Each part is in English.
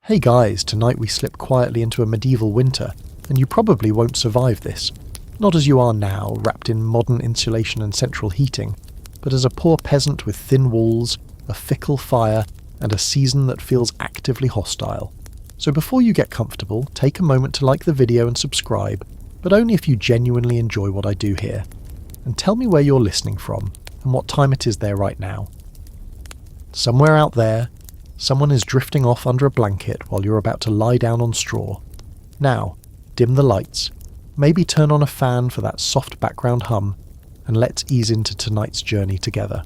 Hey guys, tonight we slip quietly into a medieval winter, and you probably won't survive this. Not as you are now, wrapped in modern insulation and central heating, but as a poor peasant with thin walls, a fickle fire, and a season that feels actively hostile. So before you get comfortable, take a moment to like the video and subscribe, but only if you genuinely enjoy what I do here. And tell me where you're listening from, and what time it is there right now. Somewhere out there, someone is drifting off under a blanket while you're about to lie down on straw. Now, dim the lights, maybe turn on a fan for that soft background hum, and let's ease into tonight's journey together.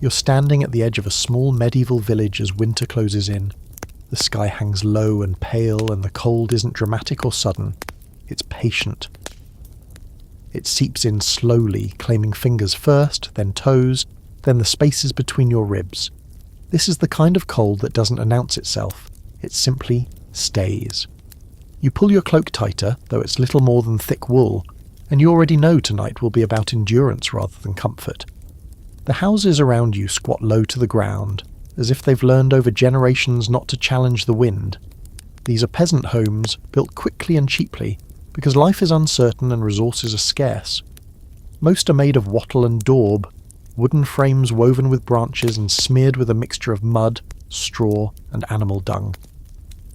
You're standing at the edge of a small medieval village as winter closes in. The sky hangs low and pale, and the cold isn't dramatic or sudden. It's patient. It seeps in slowly, claiming fingers first, then toes, then the spaces between your ribs. This is the kind of cold that doesn't announce itself. It simply stays. You pull your cloak tighter, though it's little more than thick wool, and you already know tonight will be about endurance rather than comfort. The houses around you squat low to the ground, as if they've learned over generations not to challenge the wind. These are peasant homes, built quickly and cheaply, because life is uncertain and resources are scarce. Most are made of wattle-and-daub, wooden frames woven with branches and smeared with a mixture of mud, straw, and animal dung.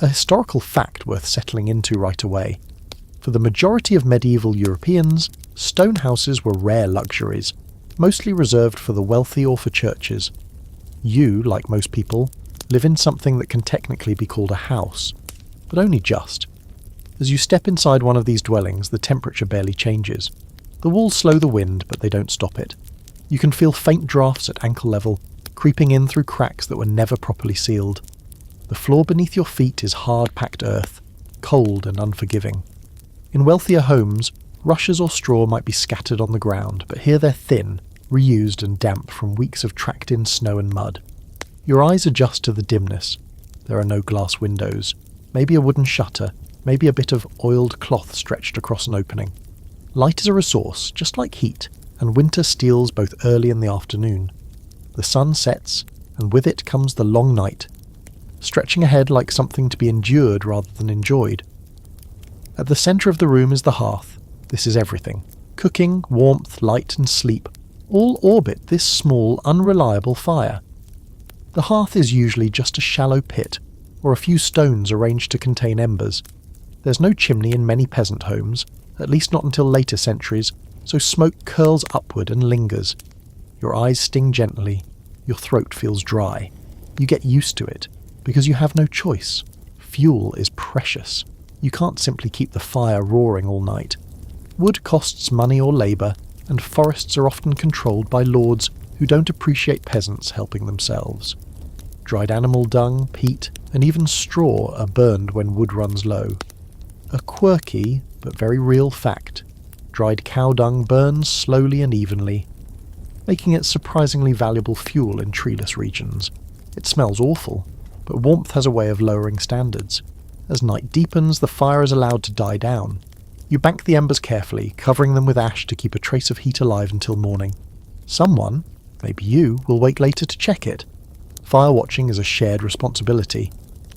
A historical fact worth settling into right away. For the majority of medieval Europeans, stone houses were rare luxuries, mostly reserved for the wealthy or for churches. You, like most people, live in something that can technically be called a house, but only just. As you step inside one of these dwellings, the temperature barely changes. The walls slow the wind, but they don't stop it. You can feel faint drafts at ankle level, creeping in through cracks that were never properly sealed. The floor beneath your feet is hard-packed earth, cold and unforgiving. In wealthier homes, rushes or straw might be scattered on the ground, but here they're thin, reused and damp from weeks of tracked-in snow and mud. Your eyes adjust to the dimness. There are no glass windows, maybe a wooden shutter, maybe a bit of oiled cloth stretched across an opening. Light is a resource, just like heat, and winter steals both early in the afternoon. The sun sets, and with it comes the long night, stretching ahead like something to be endured rather than enjoyed. At the centre of the room is the hearth. This is everything. Cooking, warmth, light and sleep all orbit this small, unreliable fire. The hearth is usually just a shallow pit, or a few stones arranged to contain embers. There's no chimney in many peasant homes, at least not until later centuries, so smoke curls upward and lingers. Your eyes sting gently, your throat feels dry. You get used to it, because you have no choice. Fuel is precious. You can't simply keep the fire roaring all night. Wood costs money or labour, and forests are often controlled by lords who don't appreciate peasants helping themselves. Dried animal dung, peat, and even straw are burned when wood runs low. A quirky, but very real fact. Dried cow dung burns slowly and evenly, making it surprisingly valuable fuel in treeless regions. It smells awful, but warmth has a way of lowering standards. As night deepens, the fire is allowed to die down. You bank the embers carefully, covering them with ash to keep a trace of heat alive until morning. Someone, maybe you, will wake later to check it. Fire watching is a shared responsibility,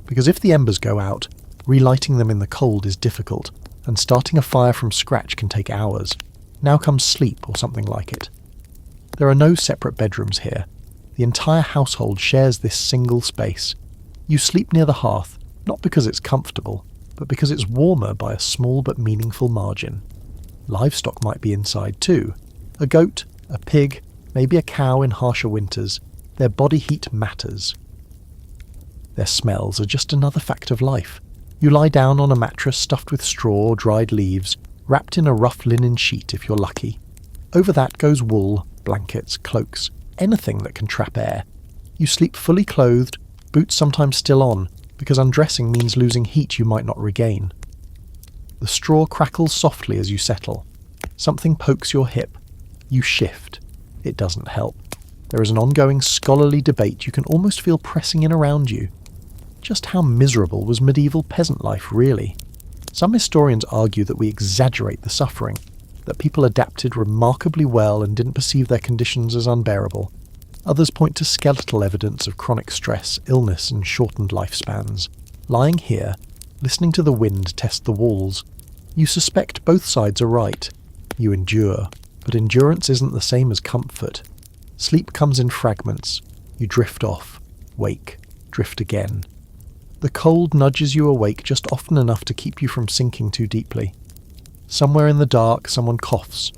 because if the embers go out, relighting them in the cold is difficult, and starting a fire from scratch can take hours. Now comes sleep or something like it. There are no separate bedrooms here. The entire household shares this single space. You sleep near the hearth, not because it's comfortable, but because it's warmer by a small but meaningful margin. Livestock might be inside too. A goat, a pig, maybe a cow in harsher winters. Their body heat matters. Their smells are just another fact of life. You lie down on a mattress stuffed with straw or dried leaves, wrapped in a rough linen sheet if you're lucky. Over that goes wool, blankets, cloaks, anything that can trap air. You sleep fully clothed, boots sometimes still on, because undressing means losing heat you might not regain. The straw crackles softly as you settle. Something pokes your hip. You shift. It doesn't help. There is an ongoing scholarly debate you can almost feel pressing in around you. Just how miserable was medieval peasant life really? Some historians argue that we exaggerate the suffering, that people adapted remarkably well and didn't perceive their conditions as unbearable. Others point to skeletal evidence of chronic stress, illness, and shortened lifespans. Lying here, listening to the wind test the walls, you suspect both sides are right. You endure, but endurance isn't the same as comfort. Sleep comes in fragments. You drift off, wake, drift again. The cold nudges you awake just often enough to keep you from sinking too deeply. Somewhere in the dark, someone coughs.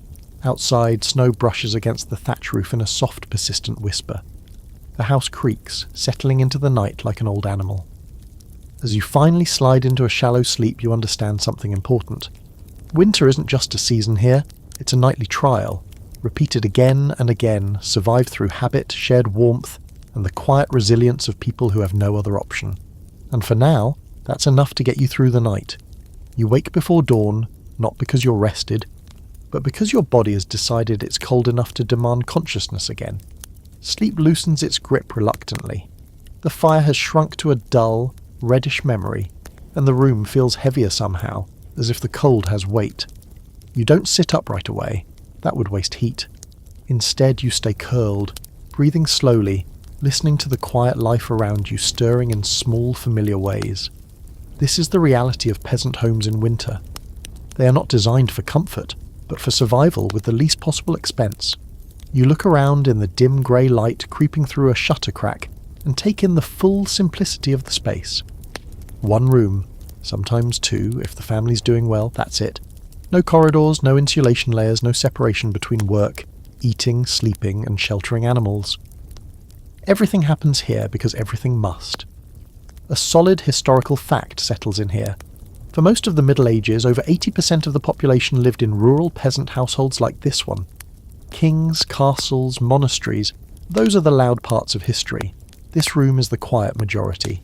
Outside, snow brushes against the thatch roof in a soft, persistent whisper. The house creaks, settling into the night like an old animal. As you finally slide into a shallow sleep, you understand something important. Winter isn't just a season here, it's a nightly trial, repeated again and again, survived through habit, shared warmth, and the quiet resilience of people who have no other option. And for now, that's enough to get you through the night. You wake before dawn, not because you're rested, but because your body has decided it's cold enough to demand consciousness again. Sleep loosens its grip reluctantly. The fire has shrunk to a dull, reddish memory, and the room feels heavier somehow, as if the cold has weight. You don't sit up right away, that would waste heat. Instead, you stay curled, breathing slowly, listening to the quiet life around you stirring in small, familiar ways. This is the reality of peasant homes in winter. They are not designed for comfort, but for survival with the least possible expense. You look around in the dim grey light creeping through a shutter crack and take in the full simplicity of the space. One room, sometimes two if the family's doing well, that's it. No corridors, no insulation layers, no separation between work, eating, sleeping, and sheltering animals. Everything happens here because everything must. A solid historical fact settles in here. For most of the Middle Ages, over 80% of the population lived in rural peasant households like this one. Kings, castles, monasteries, those are the loud parts of history. This room is the quiet majority.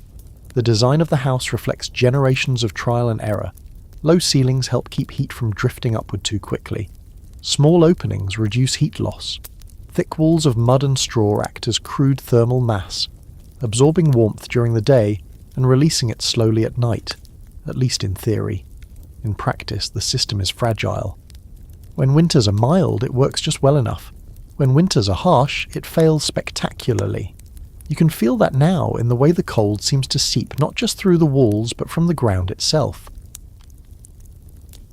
The design of the house reflects generations of trial and error. Low ceilings help keep heat from drifting upward too quickly. Small openings reduce heat loss. Thick walls of mud and straw act as crude thermal mass, absorbing warmth during the day and releasing it slowly at night, at least in theory. In practice, the system is fragile. When winters are mild, it works just well enough. When winters are harsh, it fails spectacularly. You can feel that now in the way the cold seems to seep not just through the walls but from the ground itself.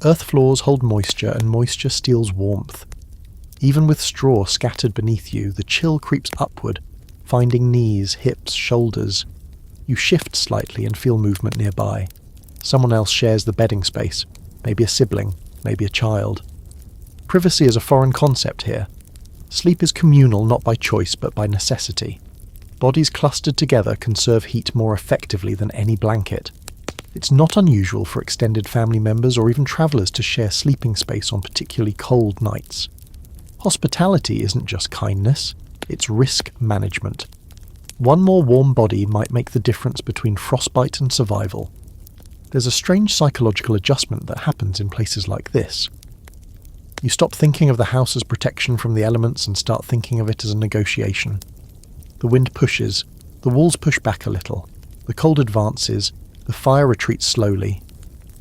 Earth floors hold moisture and moisture steals warmth. Even with straw scattered beneath you, the chill creeps upward, finding knees, hips, shoulders. You shift slightly and feel movement nearby. Someone else shares the bedding space, maybe a sibling, maybe a child. Privacy is a foreign concept here. Sleep is communal not by choice but by necessity. Bodies clustered together conserve heat more effectively than any blanket. It's not unusual for extended family members or even travellers to share sleeping space on particularly cold nights. Hospitality isn't just kindness, it's risk management. One more warm body might make the difference between frostbite and survival. There's a strange psychological adjustment that happens in places like this. You stop thinking of the house as protection from the elements and start thinking of it as a negotiation. The wind pushes, the walls push back a little, the cold advances, the fire retreats slowly.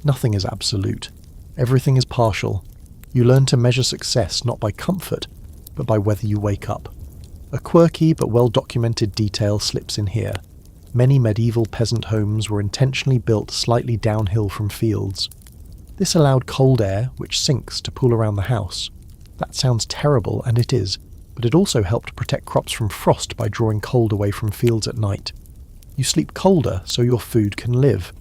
Nothing is absolute. Everything is partial. You learn to measure success not by comfort, but by whether you wake up. A quirky but well-documented detail slips in here. Many medieval peasant homes were intentionally built slightly downhill from fields. This allowed cold air, which sinks, to pool around the house. That sounds terrible, and it is, but it also helped protect crops from frost by drawing cold away from fields at night. You sleep colder so your food can live.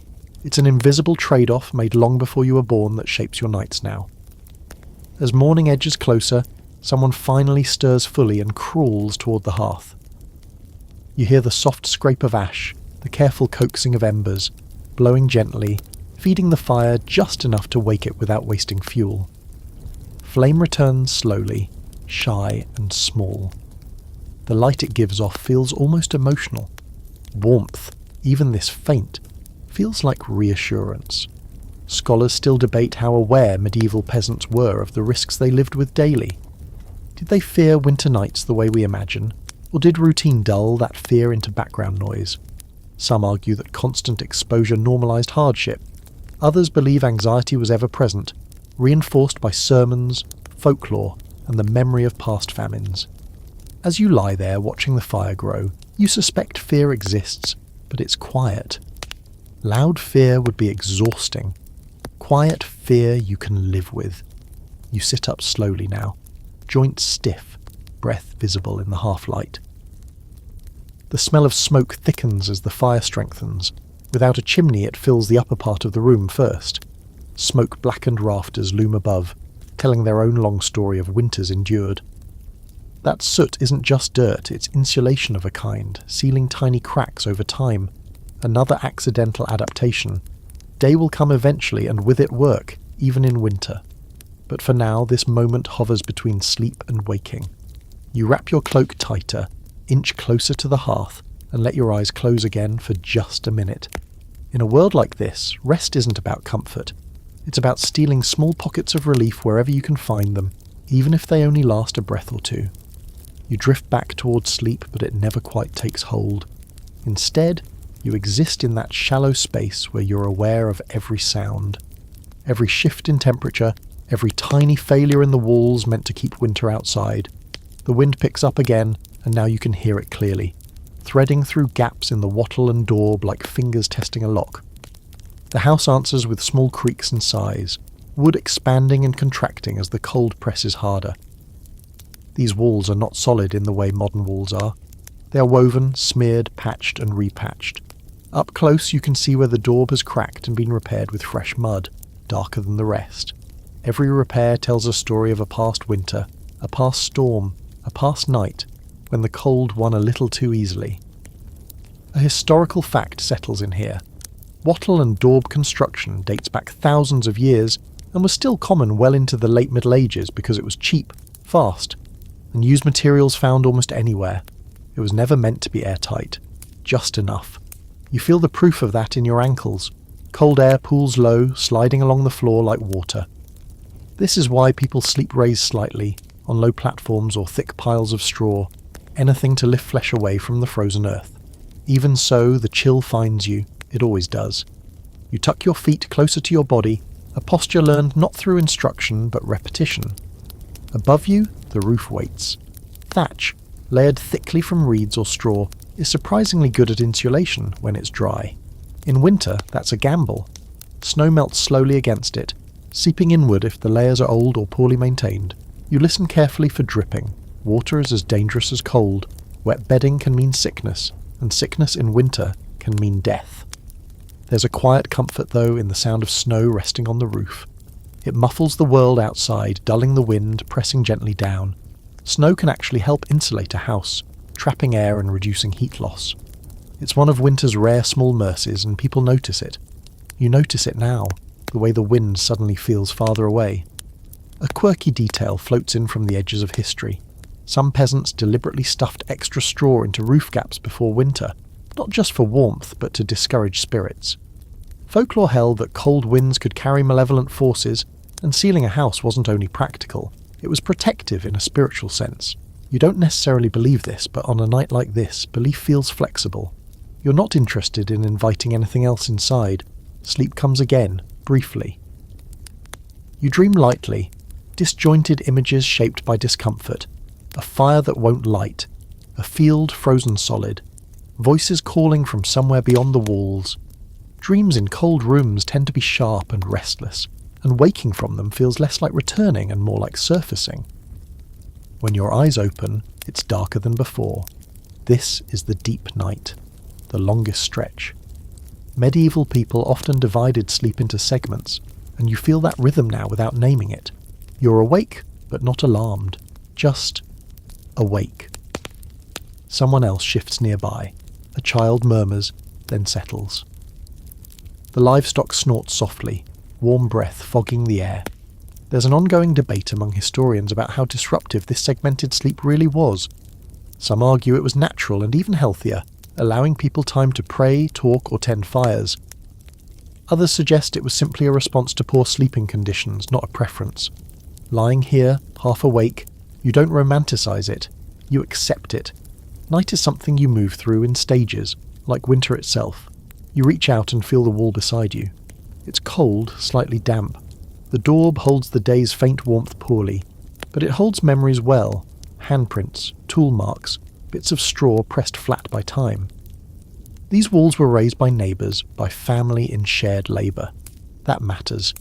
It's an invisible trade-off made long before you were born that shapes your nights now. As morning edges closer, someone finally stirs fully and crawls toward the hearth. You hear the soft scrape of ash, the careful coaxing of embers, blowing gently, feeding the fire just enough to wake it without wasting fuel. Flame returns slowly, shy and small. The light it gives off feels almost emotional. Warmth, even this faint, feels like reassurance. Scholars still debate how aware medieval peasants were of the risks they lived with daily. Did they fear winter nights the way we imagine, or did routine dull that fear into background noise? Some argue that constant exposure normalized hardship. Others believe anxiety was ever present, reinforced by sermons, folklore, and the memory of past famines. As you lie there watching the fire grow, you suspect fear exists, but it's quiet. Loud fear would be exhausting. Quiet fear you can live with. You sit up slowly now, joints stiff, breath visible in the half-light. The smell of smoke thickens as the fire strengthens. Without a chimney, it fills the upper part of the room first. Smoke-blackened rafters loom above, telling their own long story of winters endured. That soot isn't just dirt, it's insulation of a kind, sealing tiny cracks over time. Another accidental adaptation. Day will come eventually, and with it work, even in winter. But for now, this moment hovers between sleep and waking. You wrap your cloak tighter, inch closer to the hearth, and let your eyes close again for just a minute. In a world like this, rest isn't about comfort. It's about stealing small pockets of relief wherever you can find them, even if they only last a breath or two. You drift back towards sleep, but it never quite takes hold. Instead, you exist in that shallow space where you're aware of every sound. Every shift in temperature, every tiny failure in the walls meant to keep winter outside. The wind picks up again, and now you can hear it clearly, threading through gaps in the wattle and daub like fingers testing a lock. The house answers with small creaks and sighs, wood expanding and contracting as the cold presses harder. These walls are not solid in the way modern walls are. They are woven, smeared, patched and repatched. Up close you can see where the daub has cracked and been repaired with fresh mud, darker than the rest. Every repair tells a story of a past winter, a past storm, a past night, when the cold won a little too easily. A historical fact settles in here. Wattle and daub construction dates back thousands of years and was still common well into the late Middle Ages because it was cheap, fast, and used materials found almost anywhere. It was never meant to be airtight. Just enough. You feel the proof of that in your ankles. Cold air pools low, sliding along the floor like water. This is why people sleep raised slightly, on low platforms or thick piles of straw, anything to lift flesh away from the frozen earth. Even so, the chill finds you. It always does. You tuck your feet closer to your body, a posture learned not through instruction but repetition. Above you, the roof waits. Thatch, layered thickly from reeds or straw, is surprisingly good at insulation when it's dry. In winter, that's a gamble. Snow melts slowly against it, seeping inward if the layers are old or poorly maintained. You listen carefully for dripping. Water is as dangerous as cold. Wet bedding can mean sickness, and sickness in winter can mean death. There's a quiet comfort, though, in the sound of snow resting on the roof. It muffles the world outside, dulling the wind, pressing gently down. Snow can actually help insulate a house, trapping air and reducing heat loss. It's one of winter's rare small mercies, and people notice it. You notice it now, the way the wind suddenly feels farther away. A quirky detail floats in from the edges of history. Some peasants deliberately stuffed extra straw into roof gaps before winter, not just for warmth, but to discourage spirits. Folklore held that cold winds could carry malevolent forces, and sealing a house wasn't only practical, it was protective in a spiritual sense. You don't necessarily believe this, but on a night like this, belief feels flexible. You're not interested in inviting anything else inside. Sleep comes again, briefly. You dream lightly, disjointed images shaped by discomfort, a fire that won't light, a field frozen solid, voices calling from somewhere beyond the walls. Dreams in cold rooms tend to be sharp and restless, and waking from them feels less like returning and more like surfacing. When your eyes open, it's darker than before. This is the deep night, the longest stretch. Medieval people often divided sleep into segments, and you feel that rhythm now without naming it. You're awake, but not alarmed. Just awake. Someone else shifts nearby. A child murmurs, then settles. The livestock snorts softly, warm breath fogging the air. There's an ongoing debate among historians about how disruptive this segmented sleep really was. Some argue it was natural and even healthier, allowing people time to pray, talk, or tend fires. Others suggest it was simply a response to poor sleeping conditions, not a preference. Lying here, half awake, you don't romanticize it, you accept it. Night is something you move through in stages, like winter itself. You reach out and feel the wall beside you. It's cold, slightly damp. The daub holds the day's faint warmth poorly, but it holds memories well. Handprints, tool marks, bits of straw pressed flat by time. These walls were raised by neighbours, by family in shared labour. That matters.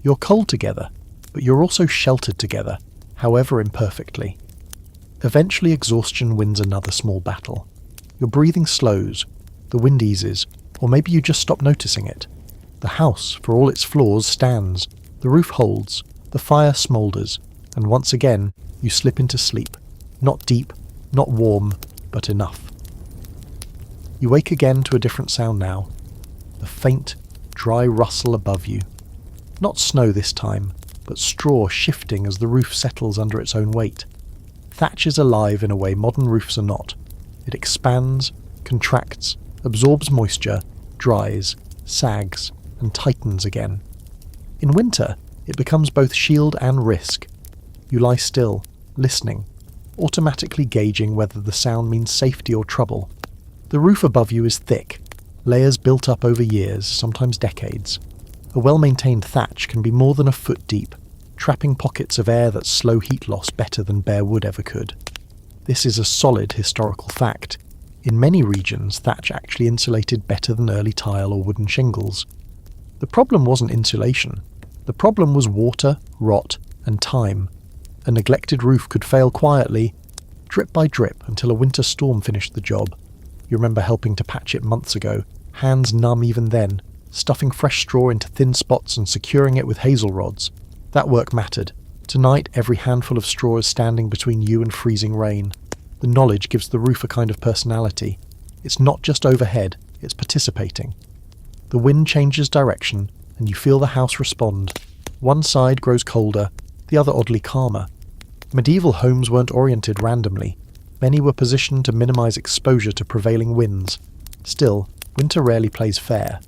You're cold together, but you're also sheltered together, however imperfectly. Eventually exhaustion wins another small battle. Your breathing slows, the wind eases, or maybe you just stop noticing it. The house, for all its flaws, stands, the roof holds, the fire smoulders, and once again you slip into sleep. Not deep, not warm, but enough. You wake again to a different sound now. The faint, dry rustle above you. Not snow this time, but straw shifting as the roof settles under its own weight. Thatch is alive in a way modern roofs are not. It expands, contracts, absorbs moisture, dries, sags, and tightens again. In winter, it becomes both shield and risk. You lie still, listening, automatically gauging whether the sound means safety or trouble. The roof above you is thick, layers built up over years, sometimes decades. A well-maintained thatch can be more than a foot deep, trapping pockets of air that slow heat loss better than bare wood ever could. This is a solid historical fact. In many regions, thatch actually insulated better than early tile or wooden shingles. The problem wasn't insulation. The problem was water, rot, and time. A neglected roof could fail quietly, drip by drip, until a winter storm finished the job. You remember helping to patch it months ago, hands numb even then, stuffing fresh straw into thin spots and securing it with hazel rods. That work mattered. Tonight, every handful of straw is standing between you and freezing rain. The knowledge gives the roof a kind of personality. It's not just overhead, it's participating. The wind changes direction, and you feel the house respond. One side grows colder, the other oddly calmer. Medieval homes weren't oriented randomly. Many were positioned to minimize exposure to prevailing winds. Still, winter rarely plays fair.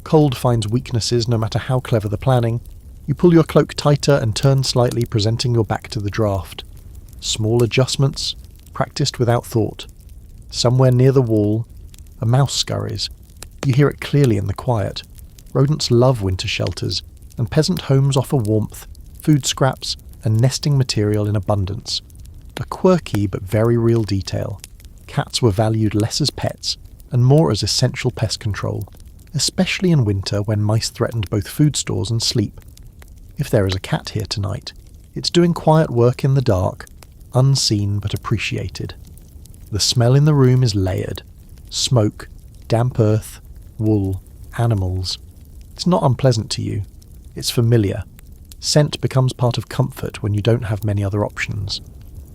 Cold finds weaknesses no matter how clever the planning. You pull your cloak tighter and turn slightly, presenting your back to the draft. Small adjustments, practiced without thought. Somewhere near the wall, a mouse scurries. You hear it clearly in the quiet. Rodents love winter shelters, and peasant homes offer warmth, food scraps, and nesting material in abundance. A quirky but very real detail. Cats were valued less as pets, and more as essential pest control, especially in winter when mice threatened both food stores and sleep. If there is a cat here tonight, it's doing quiet work in the dark, unseen but appreciated. The smell in the room is layered. Smoke, damp earth, wool, animals. It's not unpleasant to you. It's familiar. Scent becomes part of comfort when you don't have many other options.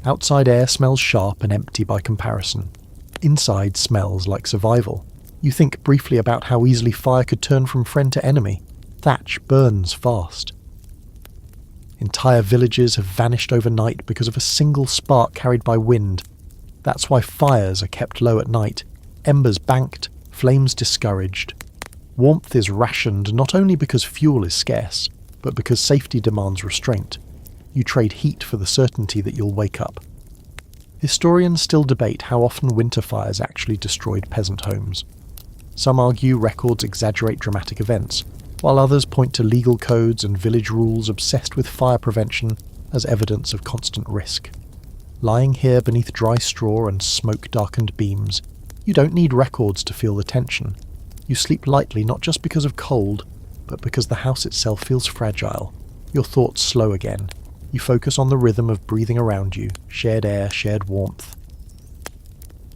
Outside air smells sharp and empty by comparison. Inside smells like survival. You think briefly about how easily fire could turn from friend to enemy. Thatch burns fast. Entire villages have vanished overnight because of a single spark carried by wind. That's why fires are kept low at night, embers banked, flames discouraged. Warmth is rationed not only because fuel is scarce, but because safety demands restraint. You trade heat for the certainty that you'll wake up. Historians still debate how often winter fires actually destroyed peasant homes. Some argue records exaggerate dramatic events, while others point to legal codes and village rules obsessed with fire prevention as evidence of constant risk. Lying here beneath dry straw and smoke-darkened beams, you don't need records to feel the tension. You sleep lightly not just because of cold, but because the house itself feels fragile. Your thoughts slow again. You focus on the rhythm of breathing around you, shared air, shared warmth.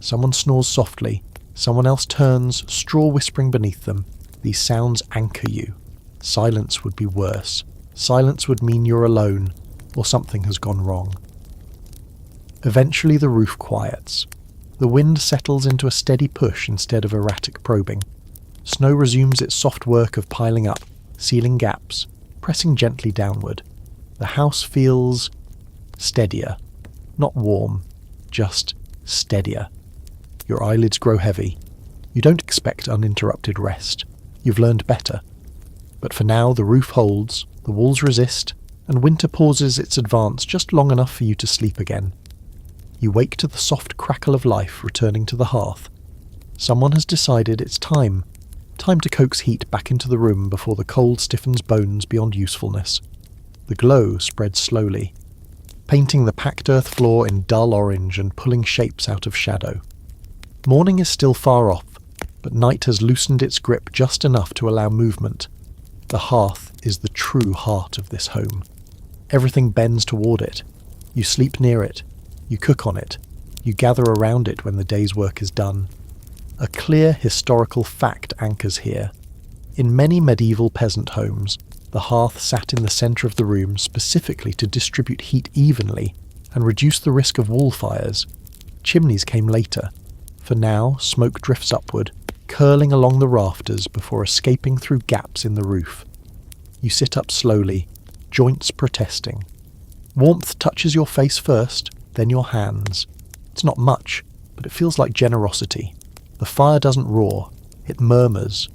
Someone snores softly, someone else turns, straw whispering beneath them. These sounds anchor you. Silence would be worse. Silence would mean you're alone, or something has gone wrong. Eventually the roof quiets. The wind settles into a steady push instead of erratic probing. Snow resumes its soft work of piling up, sealing gaps, pressing gently downward. The house feels steadier. Not warm, just steadier. Your eyelids grow heavy. You don't expect uninterrupted rest. You've learned better. But for now the roof holds, the walls resist, and winter pauses its advance just long enough for you to sleep again. You wake to the soft crackle of life returning to the hearth. Someone has decided it's time. Time to coax heat back into the room before the cold stiffens bones beyond usefulness. The glow spreads slowly, painting the packed earth floor in dull orange and pulling shapes out of shadow. Morning is still far off. but night has loosened its grip just enough to allow movement. The hearth is the true heart of this home. Everything bends toward it. You sleep near it. You cook on it. You gather around it when the day's work is done. A clear historical fact anchors here. In many medieval peasant homes, the hearth sat in the centre of the room specifically to distribute heat evenly and reduce the risk of wall fires. Chimneys came later. For now, smoke drifts upward, curling along the rafters before escaping through gaps in the roof. You sit up slowly, joints protesting. Warmth touches your face first, then your hands. It's not much, but it feels like generosity. The fire doesn't roar, it murmurs.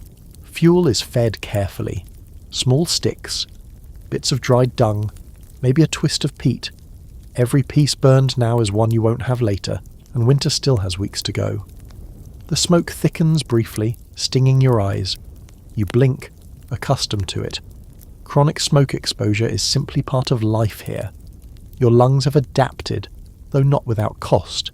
Fuel is fed carefully. Small sticks, bits of dried dung, maybe a twist of peat. Every piece burned now is one you won't have later, and winter still has weeks to go. The smoke thickens briefly, stinging your eyes. You blink, accustomed to it. Chronic smoke exposure is simply part of life here. Your lungs have adapted, though not without cost.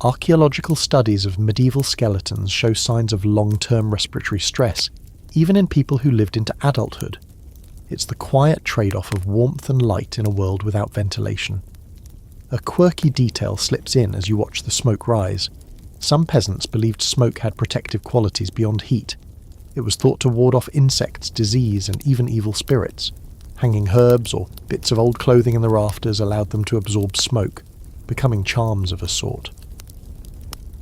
Archaeological studies of medieval skeletons show signs of long-term respiratory stress, even in people who lived into adulthood. It's the quiet trade-off of warmth and light in a world without ventilation. A quirky detail slips in as you watch the smoke rise. Some peasants believed smoke had protective qualities beyond heat. It was thought to ward off insects, disease, and even evil spirits. Hanging herbs or bits of old clothing in the rafters allowed them to absorb smoke, becoming charms of a sort.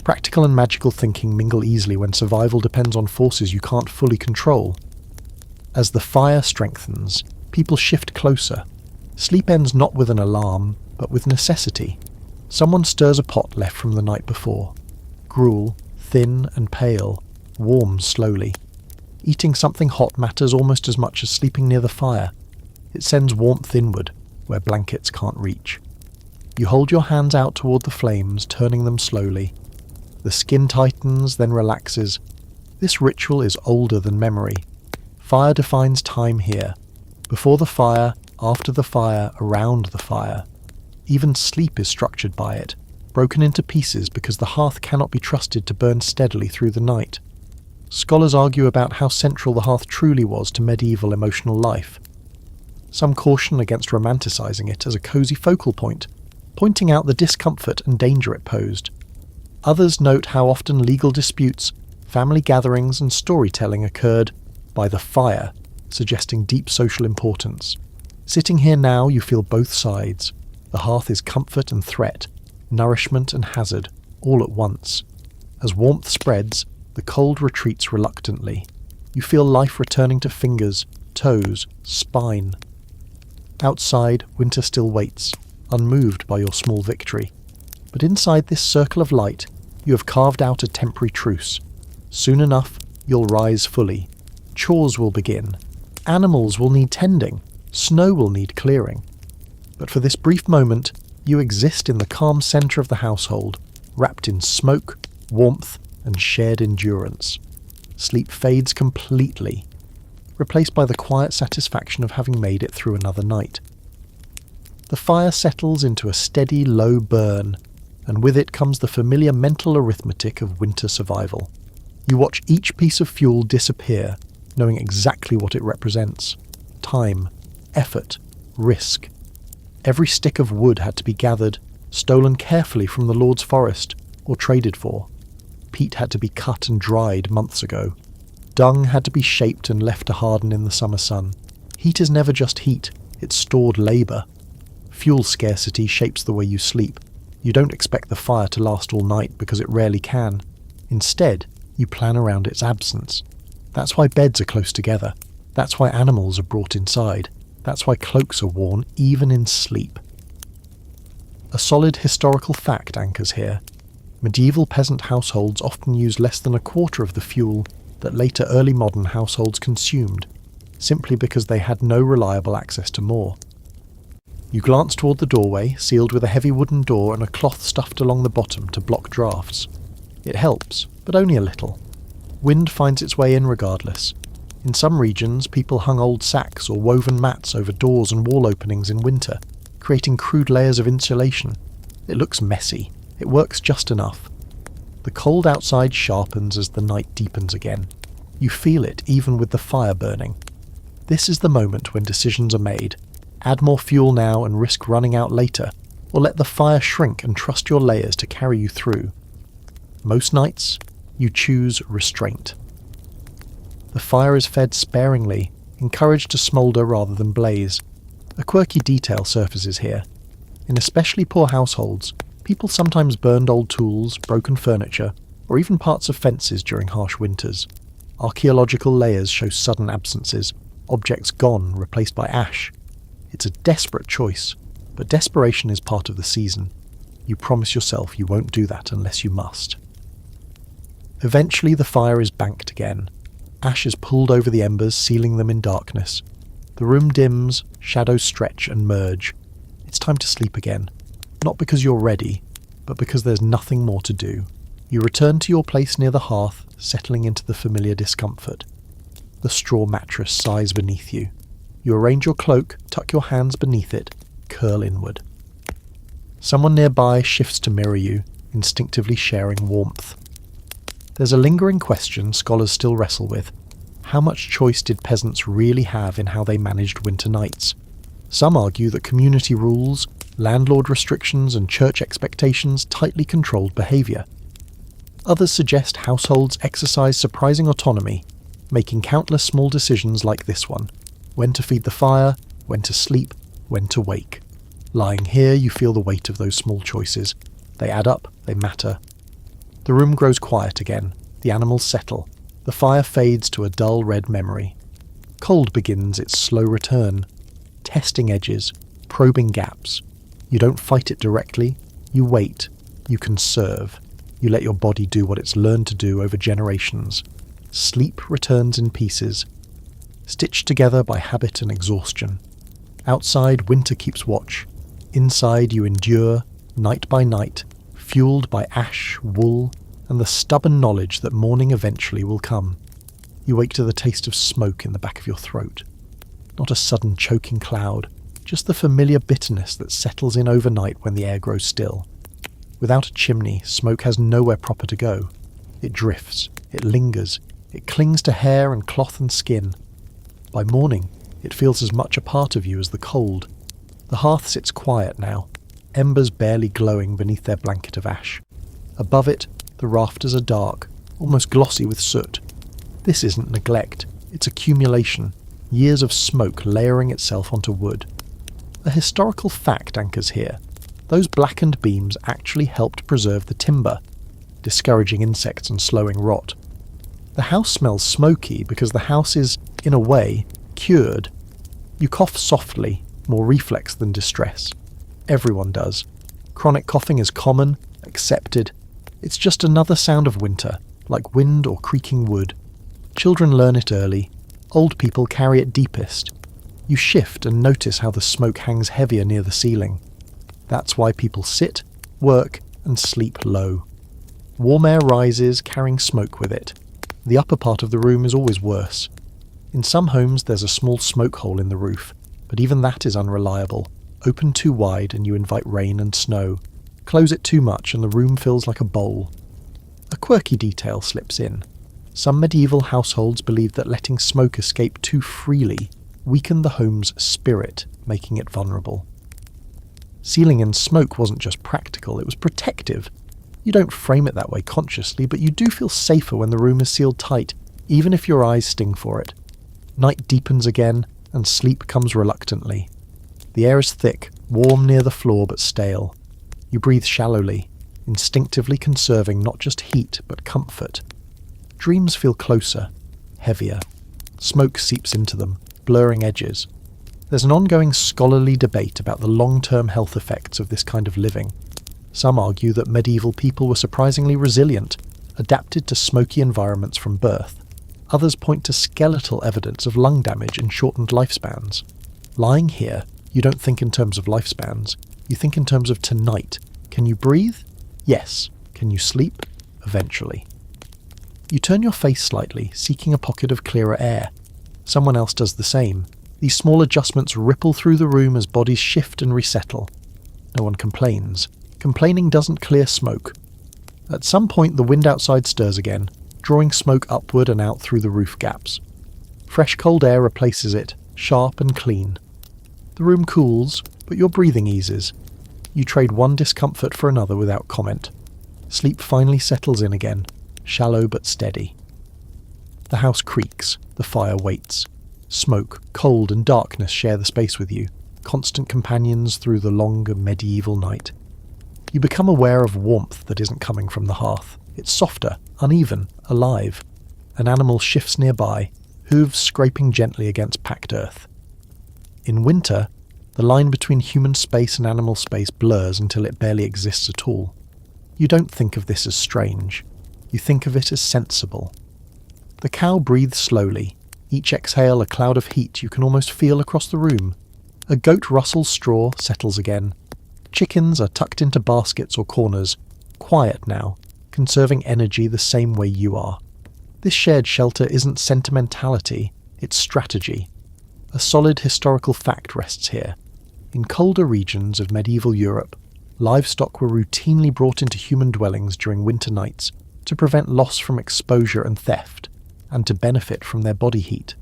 Practical and magical thinking mingle easily when survival depends on forces you can't fully control. As the fire strengthens, people shift closer. Sleep ends not with an alarm, but with necessity. Someone stirs a pot left from the night before. Gruel, thin and pale, warms slowly. Eating something hot matters almost as much as sleeping near the fire. It sends warmth inward, where blankets can't reach. You hold your hands out toward the flames, turning them slowly. The skin tightens, then relaxes. This ritual is older than memory. Fire defines time here. Before the fire, after the fire, around the fire. Even sleep is structured by it, broken into pieces because the hearth cannot be trusted to burn steadily through the night. Scholars argue about how central the hearth truly was to medieval emotional life. Some caution against romanticising it as a cosy focal point, pointing out the discomfort and danger it posed. Others note how often legal disputes, family gatherings and storytelling occurred by the fire, suggesting deep social importance. Sitting here now, you feel both sides. The hearth is comfort and threat, nourishment and hazard, all at once. As warmth spreads, the cold retreats reluctantly. You feel life returning to fingers, toes, spine. Outside, winter still waits, unmoved by your small victory. But inside this circle of light, you have carved out a temporary truce. Soon enough, you'll rise fully. Chores will begin. Animals will need tending. Snow will need clearing. But for this brief moment, you exist in the calm centre of the household, wrapped in smoke, warmth, and shared endurance. Sleep fades completely, replaced by the quiet satisfaction of having made it through another night. The fire settles into a steady, low burn, and with it comes the familiar mental arithmetic of winter survival. You watch each piece of fuel disappear, knowing exactly what it represents. Time, effort, risk. Every stick of wood had to be gathered, stolen carefully from the Lord's forest, or traded for. Peat had to be cut and dried months ago. Dung had to be shaped and left to harden in the summer sun. Heat is never just heat, it's stored labour. Fuel scarcity shapes the way you sleep. You don't expect the fire to last all night because it rarely can. Instead, you plan around its absence. That's why beds are close together. That's why animals are brought inside. That's why cloaks are worn even in sleep. A solid historical fact anchors here. Medieval peasant households often used less than a quarter of the fuel that later early modern households consumed, simply because they had no reliable access to more. You glance toward the doorway, sealed with a heavy wooden door and a cloth stuffed along the bottom to block drafts. It helps, but only a little. Wind finds its way in regardless. In some regions, people hung old sacks or woven mats over doors and wall openings in winter, creating crude layers of insulation. It looks messy. It works just enough. The cold outside sharpens as the night deepens again. You feel it even with the fire burning. This is the moment when decisions are made. Add more fuel now and risk running out later, or let the fire shrink and trust your layers to carry you through. Most nights, you choose restraint. The fire is fed sparingly, encouraged to smoulder rather than blaze. A quirky detail surfaces here. In especially poor households, people sometimes burned old tools, broken furniture, or even parts of fences during harsh winters. Archaeological layers show sudden absences, objects gone, replaced by ash. It's a desperate choice, but desperation is part of the season. You promise yourself you won't do that unless you must. Eventually the fire is banked again. Ash is pulled over the embers, sealing them in darkness. The room dims, shadows stretch and merge. It's time to sleep again. Not because you're ready, but because there's nothing more to do. You return to your place near the hearth, settling into the familiar discomfort. The straw mattress sighs beneath you. You arrange your cloak, tuck your hands beneath it, curl inward. Someone nearby shifts to mirror you, instinctively sharing warmth. There's a lingering question scholars still wrestle with. How much choice did peasants really have in how they managed winter nights? Some argue that community rules, landlord restrictions and church expectations tightly controlled behaviour. Others suggest households exercise surprising autonomy, making countless small decisions like this one: when to feed the fire, when to sleep, when to wake. Lying here, you feel the weight of those small choices. They add up, they matter. The room grows quiet again, the animals settle, the fire fades to a dull red memory. Cold begins its slow return, testing edges, probing gaps. You don't fight it directly, you wait, you conserve, you let your body do what it's learned to do over generations. Sleep returns in pieces, stitched together by habit and exhaustion. Outside, winter keeps watch. Inside, you endure, night by night, fueled by ash, wool, and the stubborn knowledge that morning eventually will come. You wake to the taste of smoke in the back of your throat. Not a sudden choking cloud, just the familiar bitterness that settles in overnight when the air grows still. Without a chimney, smoke has nowhere proper to go. It drifts, it lingers, it clings to hair and cloth and skin. By morning, it feels as much a part of you as the cold. The hearth sits quiet now, embers barely glowing beneath their blanket of ash. Above it, the rafters are dark, almost glossy with soot. This isn't neglect, it's accumulation, years of smoke layering itself onto wood. A historical fact anchors here. Those blackened beams actually helped preserve the timber, discouraging insects and slowing rot. The house smells smoky because the house is, in a way, cured. You cough softly, more reflex than distress. Everyone does. Chronic coughing is common, accepted. It's just another sound of winter, like wind or creaking wood. Children learn it early. Old people carry it deepest. You shift and notice how the smoke hangs heavier near the ceiling. That's why people sit, work, and sleep low. Warm air rises, carrying smoke with it. The upper part of the room is always worse. In some homes there's a small smoke hole in the roof, but even that is unreliable. Open too wide and you invite rain and snow. Close it too much and the room feels like a bowl. A quirky detail slips in. Some medieval households believed that letting smoke escape too freely weakened the home's spirit, making it vulnerable. Sealing in smoke wasn't just practical, it was protective. You don't frame it that way consciously, but you do feel safer when the room is sealed tight, even if your eyes sting for it. Night deepens again, and sleep comes reluctantly. The air is thick, warm near the floor but stale. You breathe shallowly, instinctively conserving not just heat but comfort. Dreams feel closer, heavier. Smoke seeps into them, blurring edges. There's an ongoing scholarly debate about the long-term health effects of this kind of living. Some argue that medieval people were surprisingly resilient, adapted to smoky environments from birth. Others point to skeletal evidence of lung damage and shortened lifespans. Lying here, you don't think in terms of lifespans. You think in terms of tonight. Can you breathe? Yes. Can you sleep? Eventually. You turn your face slightly, seeking a pocket of clearer air. Someone else does the same. These small adjustments ripple through the room as bodies shift and resettle. No one complains. Complaining doesn't clear smoke. At some point the wind outside stirs again, drawing smoke upward and out through the roof gaps. Fresh cold air replaces it, sharp and clean. The room cools, but your breathing eases. You trade one discomfort for another without comment. Sleep finally settles in again, shallow but steady. The house creaks, the fire waits. Smoke, cold and darkness share the space with you, constant companions through the longer medieval night. You become aware of warmth that isn't coming from the hearth. It's softer, uneven, alive. An animal shifts nearby, hooves scraping gently against packed earth. In winter, the line between human space and animal space blurs until it barely exists at all. You don't think of this as strange. You think of it as sensible. The cow breathes slowly, each exhale a cloud of heat you can almost feel across the room. A goat rustles straw, settles again. Chickens are tucked into baskets or corners, quiet now, conserving energy the same way you are. This shared shelter isn't sentimentality, it's strategy. A solid historical fact rests here. In colder regions of medieval Europe, livestock were routinely brought into human dwellings during winter nights to prevent loss from exposure and theft, and to benefit from their body heat.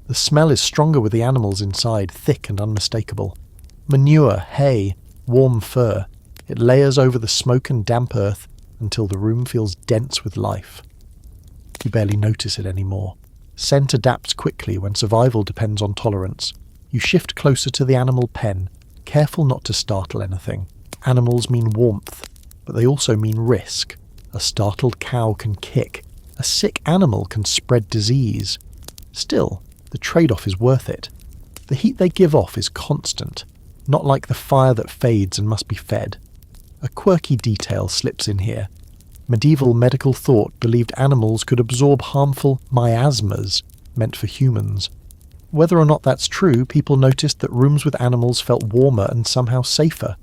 The smell is stronger with the animals inside, thick and unmistakable. Manure, hay, warm fur. It layers over the smoke and damp earth until the room feels dense with life. You barely notice it anymore. Scent adapts quickly when survival depends on tolerance. You shift closer to the animal pen, careful not to startle anything. Animals mean warmth, but they also mean risk. A startled cow can kick. A sick animal can spread disease. Still, the trade-off is worth it. The heat they give off is constant, not like the fire that fades and must be fed. A quirky detail slips in here. Medieval medical thought believed animals could absorb harmful miasmas meant for humans. Whether or not that's true, people noticed that rooms with animals felt warmer and somehow safer.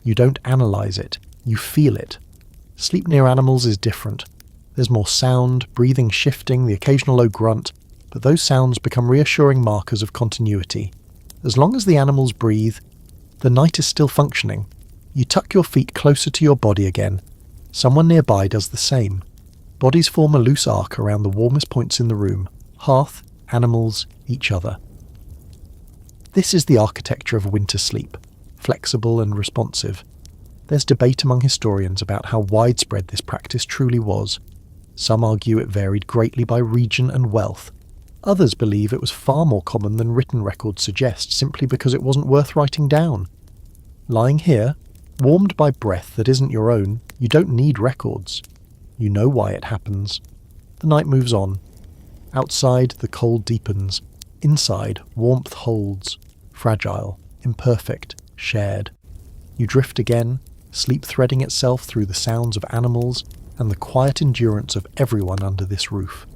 You don't analyse it, you feel it. Sleep near animals is different. There's more sound, breathing shifting, the occasional low grunt, but those sounds become reassuring markers of continuity. As long as the animals breathe, the night is still functioning. You tuck your feet closer to your body again. Someone nearby does the same. Bodies form a loose arc around the warmest points in the room: hearth, animals, each other. This is the architecture of winter sleep, flexible and responsive. There's debate among historians about how widespread this practice truly was. Some argue it varied greatly by region and wealth. Others believe it was far more common than written records suggest, simply because it wasn't worth writing down. Lying here, warmed by breath that isn't your own, you don't need records. You know why it happens. The night moves on. Outside, the cold deepens. Inside, warmth holds. Fragile, imperfect, shared. You drift again, sleep threading itself through the sounds of animals and the quiet endurance of everyone under this roof.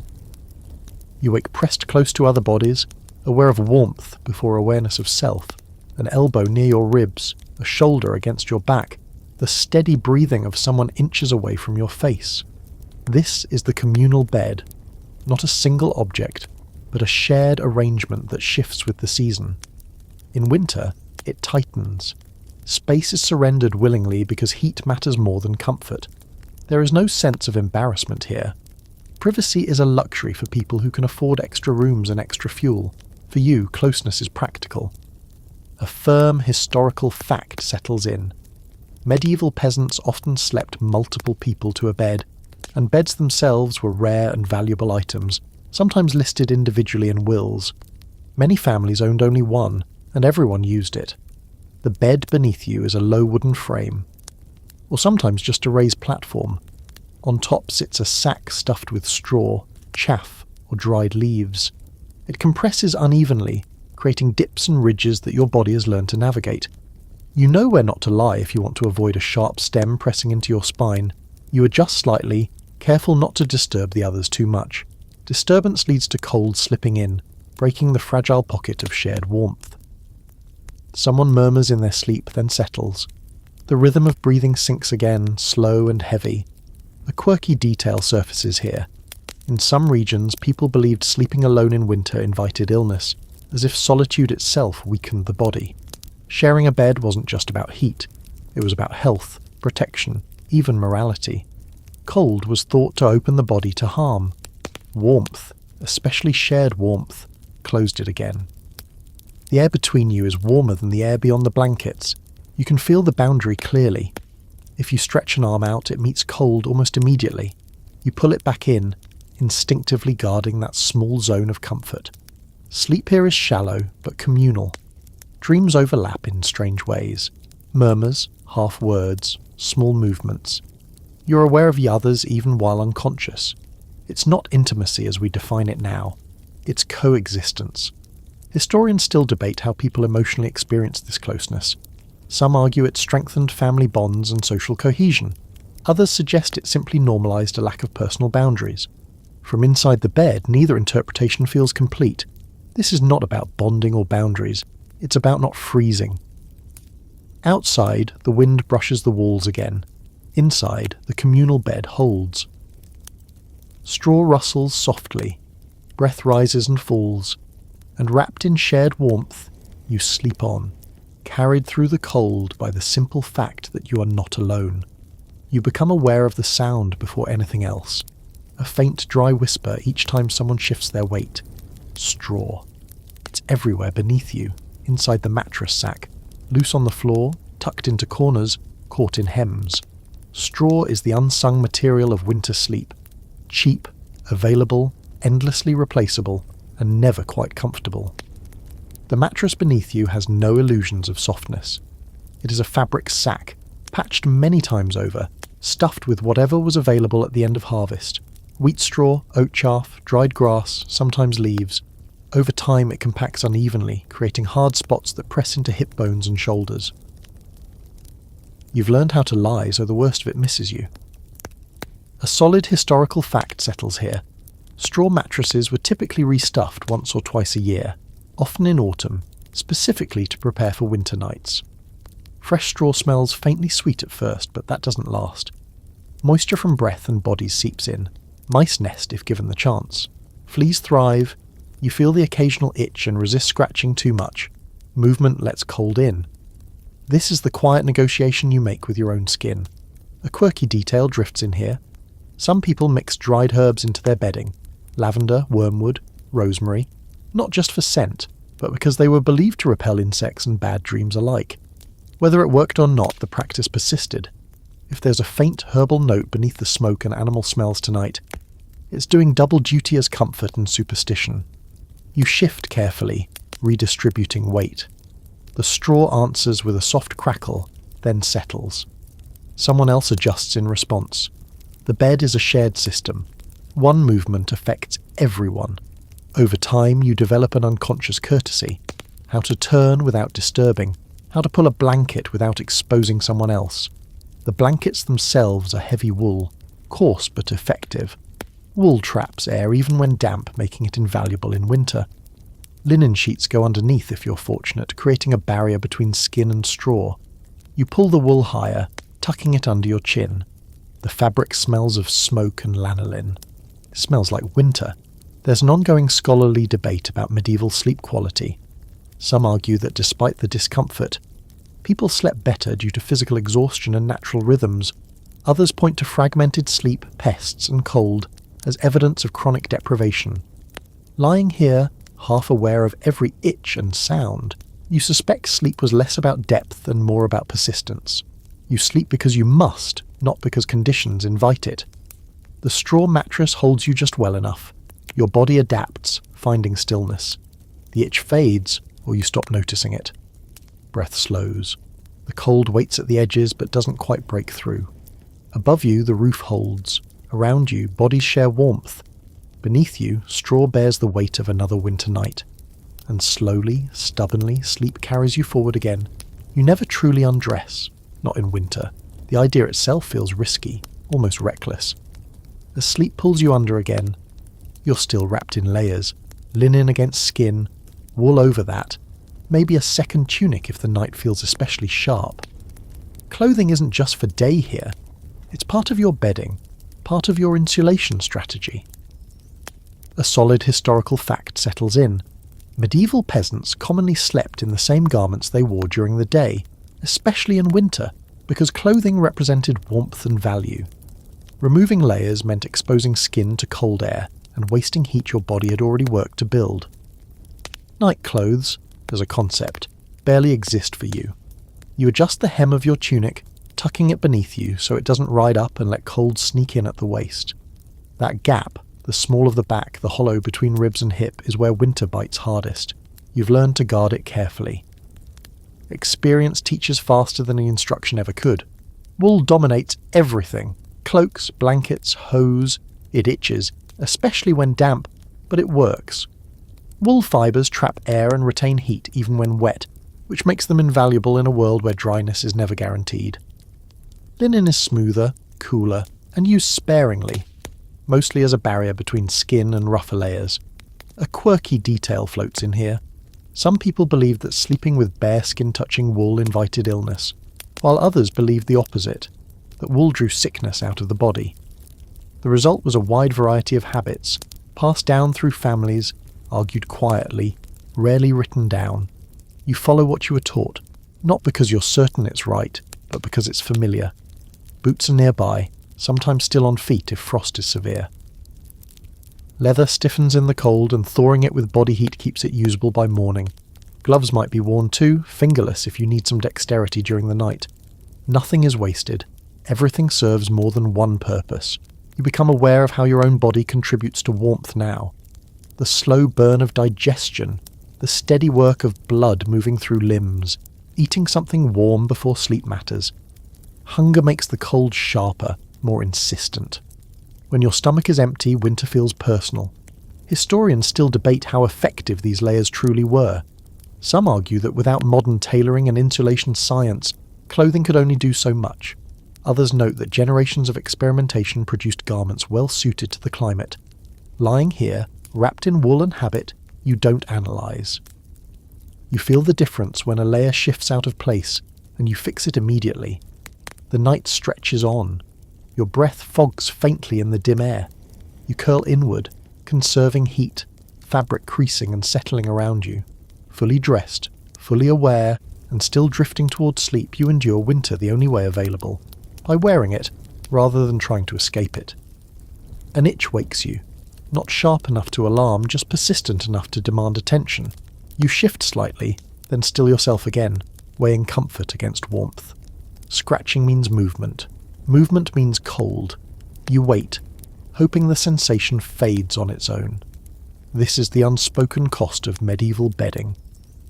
You wake pressed close to other bodies, aware of warmth before awareness of self, an elbow near your ribs, a shoulder against your back, the steady breathing of someone inches away from your face. This is the communal bed, not a single object, but a shared arrangement that shifts with the season. In winter, it tightens. Space is surrendered willingly because heat matters more than comfort. There is no sense of embarrassment here. Privacy is a luxury for people who can afford extra rooms and extra fuel. For you, closeness is practical. A firm historical fact settles in. Medieval peasants often slept multiple people to a bed, and beds themselves were rare and valuable items, sometimes listed individually in wills. Many families owned only one, and everyone used it. The bed beneath you is a low wooden frame, or sometimes just a raised platform. On top sits a sack stuffed with straw, chaff, or dried leaves. It compresses unevenly, creating dips and ridges that your body has learned to navigate. You know where not to lie if you want to avoid a sharp stem pressing into your spine. You adjust slightly, careful not to disturb the others too much. Disturbance leads to cold slipping in, breaking the fragile pocket of shared warmth. Someone murmurs in their sleep, then settles. The rhythm of breathing sinks again, slow and heavy. A quirky detail surfaces here. In some regions, people believed sleeping alone in winter invited illness, as if solitude itself weakened the body. Sharing a bed wasn't just about heat. It was about health, protection, even morality. Cold was thought to open the body to harm. Warmth, especially shared warmth, closed it again. The air between you is warmer than the air beyond the blankets. You can feel the boundary clearly. If you stretch an arm out, it meets cold almost immediately. You pull it back in, instinctively guarding that small zone of comfort. Sleep here is shallow, but communal. Dreams overlap in strange ways. Murmurs, half words, small movements. You're aware of the others even while unconscious. It's not intimacy as we define it now. It's coexistence. Historians still debate how people emotionally experience this closeness. Some argue it strengthened family bonds and social cohesion. Others suggest it simply normalised a lack of personal boundaries. From inside the bed, neither interpretation feels complete. This is not about bonding or boundaries. It's about not freezing. Outside, the wind brushes the walls again. Inside, the communal bed holds. Straw rustles softly. Breath rises and falls. And wrapped in shared warmth, you sleep on, carried through the cold by the simple fact that you are not alone. You become aware of the sound before anything else. A faint, dry whisper each time someone shifts their weight. Straw. It's everywhere beneath you, inside the mattress sack, loose on the floor, tucked into corners, caught in hems. Straw is the unsung material of winter sleep. Cheap, available, endlessly replaceable, and never quite comfortable. The mattress beneath you has no illusions of softness. It is a fabric sack, patched many times over, stuffed with whatever was available at the end of harvest. Wheat straw, oat chaff, dried grass, sometimes leaves. Over time it compacts unevenly, creating hard spots that press into hip bones and shoulders. You've learned how to lie, so the worst of it misses you. A solid historical fact settles here. Straw mattresses were typically restuffed once or twice a year, often in autumn, specifically to prepare for winter nights. Fresh straw smells faintly sweet at first, but that doesn't last. Moisture from breath and bodies seeps in. Mice nest if given the chance. Fleas thrive. You feel the occasional itch and resist scratching too much. Movement lets cold in. This is the quiet negotiation you make with your own skin. A quirky detail drifts in here. Some people mix dried herbs into their bedding. Lavender, wormwood, rosemary, not just for scent, but because they were believed to repel insects and bad dreams alike. Whether it worked or not, the practice persisted. If there's a faint herbal note beneath the smoke and animal smells tonight, it's doing double duty as comfort and superstition. You shift carefully, redistributing weight. The straw answers with a soft crackle, then settles. Someone else adjusts in response. The bed is a shared system. One movement affects everyone. Over time, you develop an unconscious courtesy. How to turn without disturbing. How to pull a blanket without exposing someone else. The blankets themselves are heavy wool, coarse but effective. Wool traps air even when damp, making it invaluable in winter. Linen sheets go underneath if you're fortunate, creating a barrier between skin and straw. You pull the wool higher, tucking it under your chin. The fabric smells of smoke and lanolin. It smells like winter. There's an ongoing scholarly debate about medieval sleep quality. Some argue that despite the discomfort, people slept better due to physical exhaustion and natural rhythms. Others point to fragmented sleep, pests and cold as evidence of chronic deprivation. Lying here, half aware of every itch and sound, you suspect sleep was less about depth and more about persistence. You sleep because you must, not because conditions invite it. The straw mattress holds you just well enough. Your body adapts, finding stillness. The itch fades, or you stop noticing it. Breath slows. The cold waits at the edges but doesn't quite break through. Above you, the roof holds. Around you, bodies share warmth. Beneath you, straw bears the weight of another winter night. And slowly, stubbornly, sleep carries you forward again. You never truly undress, not in winter. The idea itself feels risky, almost reckless. As sleep pulls you under again, you're still wrapped in layers, linen against skin, wool over that, maybe a second tunic if the night feels especially sharp. Clothing isn't just for day here, it's part of your bedding, part of your insulation strategy. A solid historical fact settles in. Medieval peasants commonly slept in the same garments they wore during the day, especially in winter, because clothing represented warmth and value. Removing layers meant exposing skin to cold air and wasting heat your body had already worked to build. Night clothes, as a concept, barely exist for you. You adjust the hem of your tunic, tucking it beneath you so it doesn't ride up and let cold sneak in at the waist. That gap, the small of the back, the hollow between ribs and hip, is where winter bites hardest. You've learned to guard it carefully. Experience teaches faster than the instruction ever could. Wool dominates everything. Cloaks, blankets, hose. It itches, especially when damp, but it works. Wool fibres trap air and retain heat even when wet, which makes them invaluable in a world where dryness is never guaranteed. Linen is smoother, cooler, and used sparingly, mostly as a barrier between skin and rougher layers. A quirky detail floats in here. Some people believed that sleeping with bare skin-touching wool invited illness, while others believed the opposite, that wool drew sickness out of the body. The result was a wide variety of habits, passed down through families, argued quietly, rarely written down. You follow what you were taught, not because you're certain it's right, but because it's familiar. Boots are nearby, sometimes still on feet if frost is severe. Leather stiffens in the cold, and thawing it with body heat keeps it usable by morning. Gloves might be worn too, fingerless if you need some dexterity during the night. Nothing is wasted. Everything serves more than one purpose. You become aware of how your own body contributes to warmth now. The slow burn of digestion, the steady work of blood moving through limbs, eating something warm before sleep matters. Hunger makes the cold sharper, more insistent. When your stomach is empty, winter feels personal. Historians still debate how effective these layers truly were. Some argue that without modern tailoring and insulation science, clothing could only do so much. Others note that generations of experimentation produced garments well suited to the climate. Lying here, wrapped in wool and habit, you don't analyse. You feel the difference when a layer shifts out of place, and you fix it immediately. The night stretches on. Your breath fogs faintly in the dim air. You curl inward, conserving heat, fabric creasing and settling around you. Fully dressed, fully aware, and still drifting towards sleep, you endure winter the only way available, by wearing it, rather than trying to escape it. An itch wakes you, not sharp enough to alarm, just persistent enough to demand attention. You shift slightly, then still yourself again, weighing comfort against warmth. Scratching means movement. Movement means cold. You wait, hoping the sensation fades on its own. This is the unspoken cost of medieval bedding.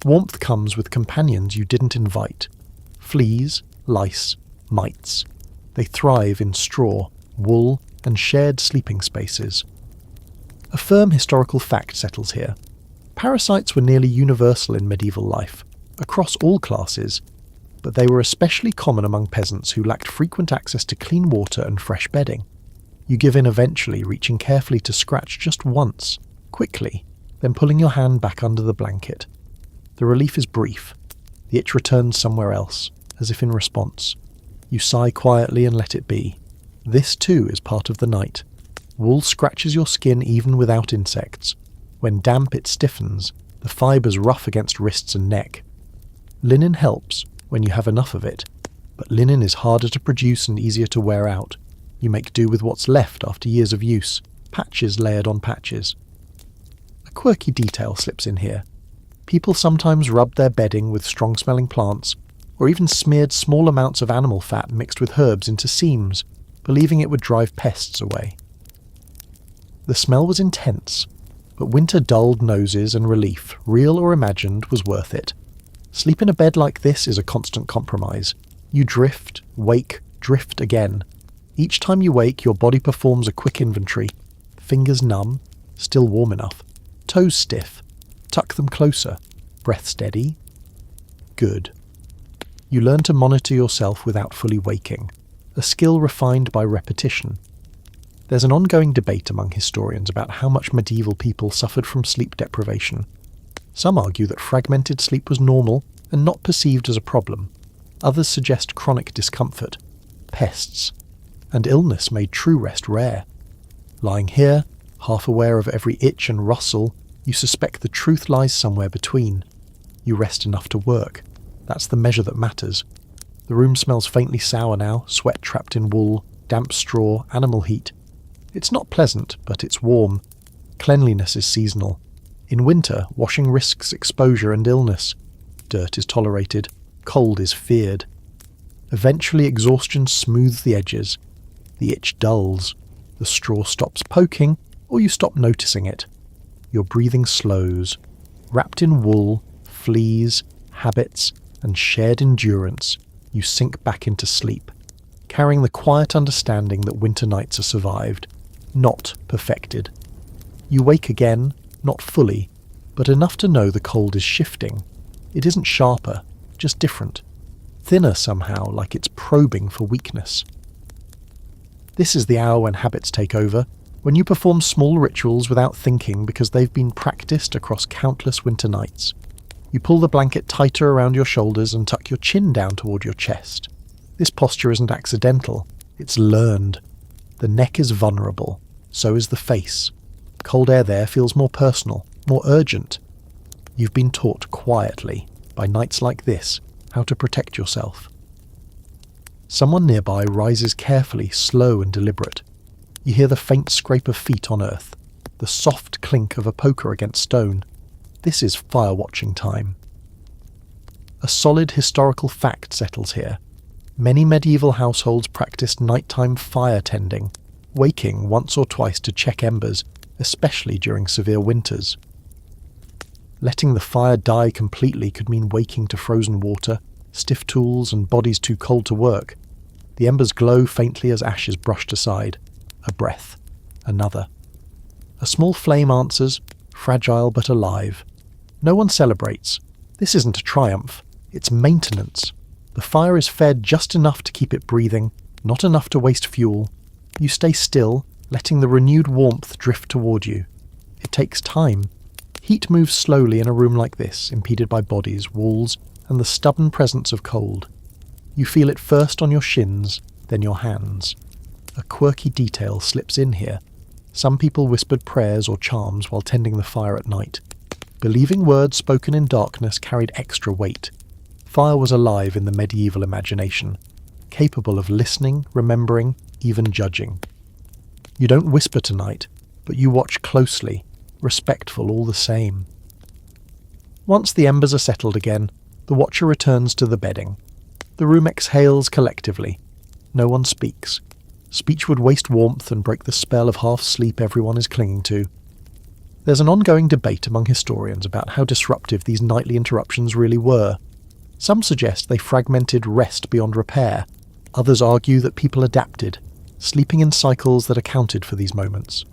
Warmth comes with companions you didn't invite. Fleas, lice, mites. They thrive in straw, wool, and shared sleeping spaces. A firm historical fact settles here. Parasites were nearly universal in medieval life, across all classes, but they were especially common among peasants who lacked frequent access to clean water and fresh bedding. You give in eventually, reaching carefully to scratch just once, quickly, then pulling your hand back under the blanket. The relief is brief. The itch returns somewhere else, as if in response. You sigh quietly and let it be. This too is part of the night. Wool scratches your skin even without insects. When damp it stiffens, the fibres rough against wrists and neck. Linen helps, when you have enough of it, but linen is harder to produce and easier to wear out. You make do with what's left after years of use, patches layered on patches. A quirky detail slips in here. People sometimes rubbed their bedding with strong-smelling plants, or even smeared small amounts of animal fat mixed with herbs into seams, believing it would drive pests away. The smell was intense, but winter dulled noses and relief, real or imagined, was worth it. Sleep in a bed like this is a constant compromise. You drift, wake, drift again. Each time you wake, your body performs a quick inventory. Fingers numb, still warm enough. Toes stiff. Tuck them closer. Breath steady. Good. You learn to monitor yourself without fully waking, a skill refined by repetition. There's an ongoing debate among historians about how much medieval people suffered from sleep deprivation. Some argue that fragmented sleep was normal and not perceived as a problem. Others suggest chronic discomfort, pests, and illness made true rest rare. Lying here, half aware of every itch and rustle, you suspect the truth lies somewhere between. You rest enough to work. That's the measure that matters. The room smells faintly sour now, sweat trapped in wool, damp straw, animal heat. It's not pleasant, but it's warm. Cleanliness is seasonal. In winter, washing risks exposure and illness. Dirt is tolerated. Cold is feared. Eventually exhaustion smooths the edges. The itch dulls. The straw stops poking, or you stop noticing it. Your breathing slows. Wrapped in wool, fleas, habits, and shared endurance, you sink back into sleep, carrying the quiet understanding that winter nights are survived, not perfected. You wake again, not fully, but enough to know the cold is shifting. It isn't sharper, just different. Thinner somehow, like it's probing for weakness. This is the hour when habits take over, when you perform small rituals without thinking because they've been practiced across countless winter nights. You pull the blanket tighter around your shoulders and tuck your chin down toward your chest. This posture isn't accidental, it's learned. The neck is vulnerable, so is the face. Cold air there feels more personal, more urgent. You've been taught quietly, by nights like this, how to protect yourself. Someone nearby rises carefully, slow and deliberate. You hear the faint scrape of feet on earth, the soft clink of a poker against stone. This is fire-watching time. A solid historical fact settles here. Many medieval households practiced nighttime fire tending, waking once or twice to check embers, especially during severe winters. Letting the fire die completely could mean waking to frozen water, stiff tools, and bodies too cold to work. The embers glow faintly as ashes brushed aside. A breath. Another. A small flame answers, fragile but alive. No one celebrates. This isn't a triumph. It's maintenance. The fire is fed just enough to keep it breathing, not enough to waste fuel. You stay still, letting the renewed warmth drift toward you. It takes time. Heat moves slowly in a room like this, impeded by bodies, walls, and the stubborn presence of cold. You feel it first on your shins, then your hands. A quirky detail slips in here. Some people whispered prayers or charms while tending the fire at night. Believing words spoken in darkness carried extra weight. Fire was alive in the medieval imagination, capable of listening, remembering, even judging. You don't whisper tonight, but you watch closely, respectful all the same. Once the embers are settled again, the watcher returns to the bedding. The room exhales collectively. No one speaks. Speech would waste warmth and break the spell of half-sleep everyone is clinging to. There's an ongoing debate among historians about how disruptive these nightly interruptions really were. Some suggest they fragmented rest beyond repair. Others argue that people adapted, sleeping in cycles that accounted for these moments.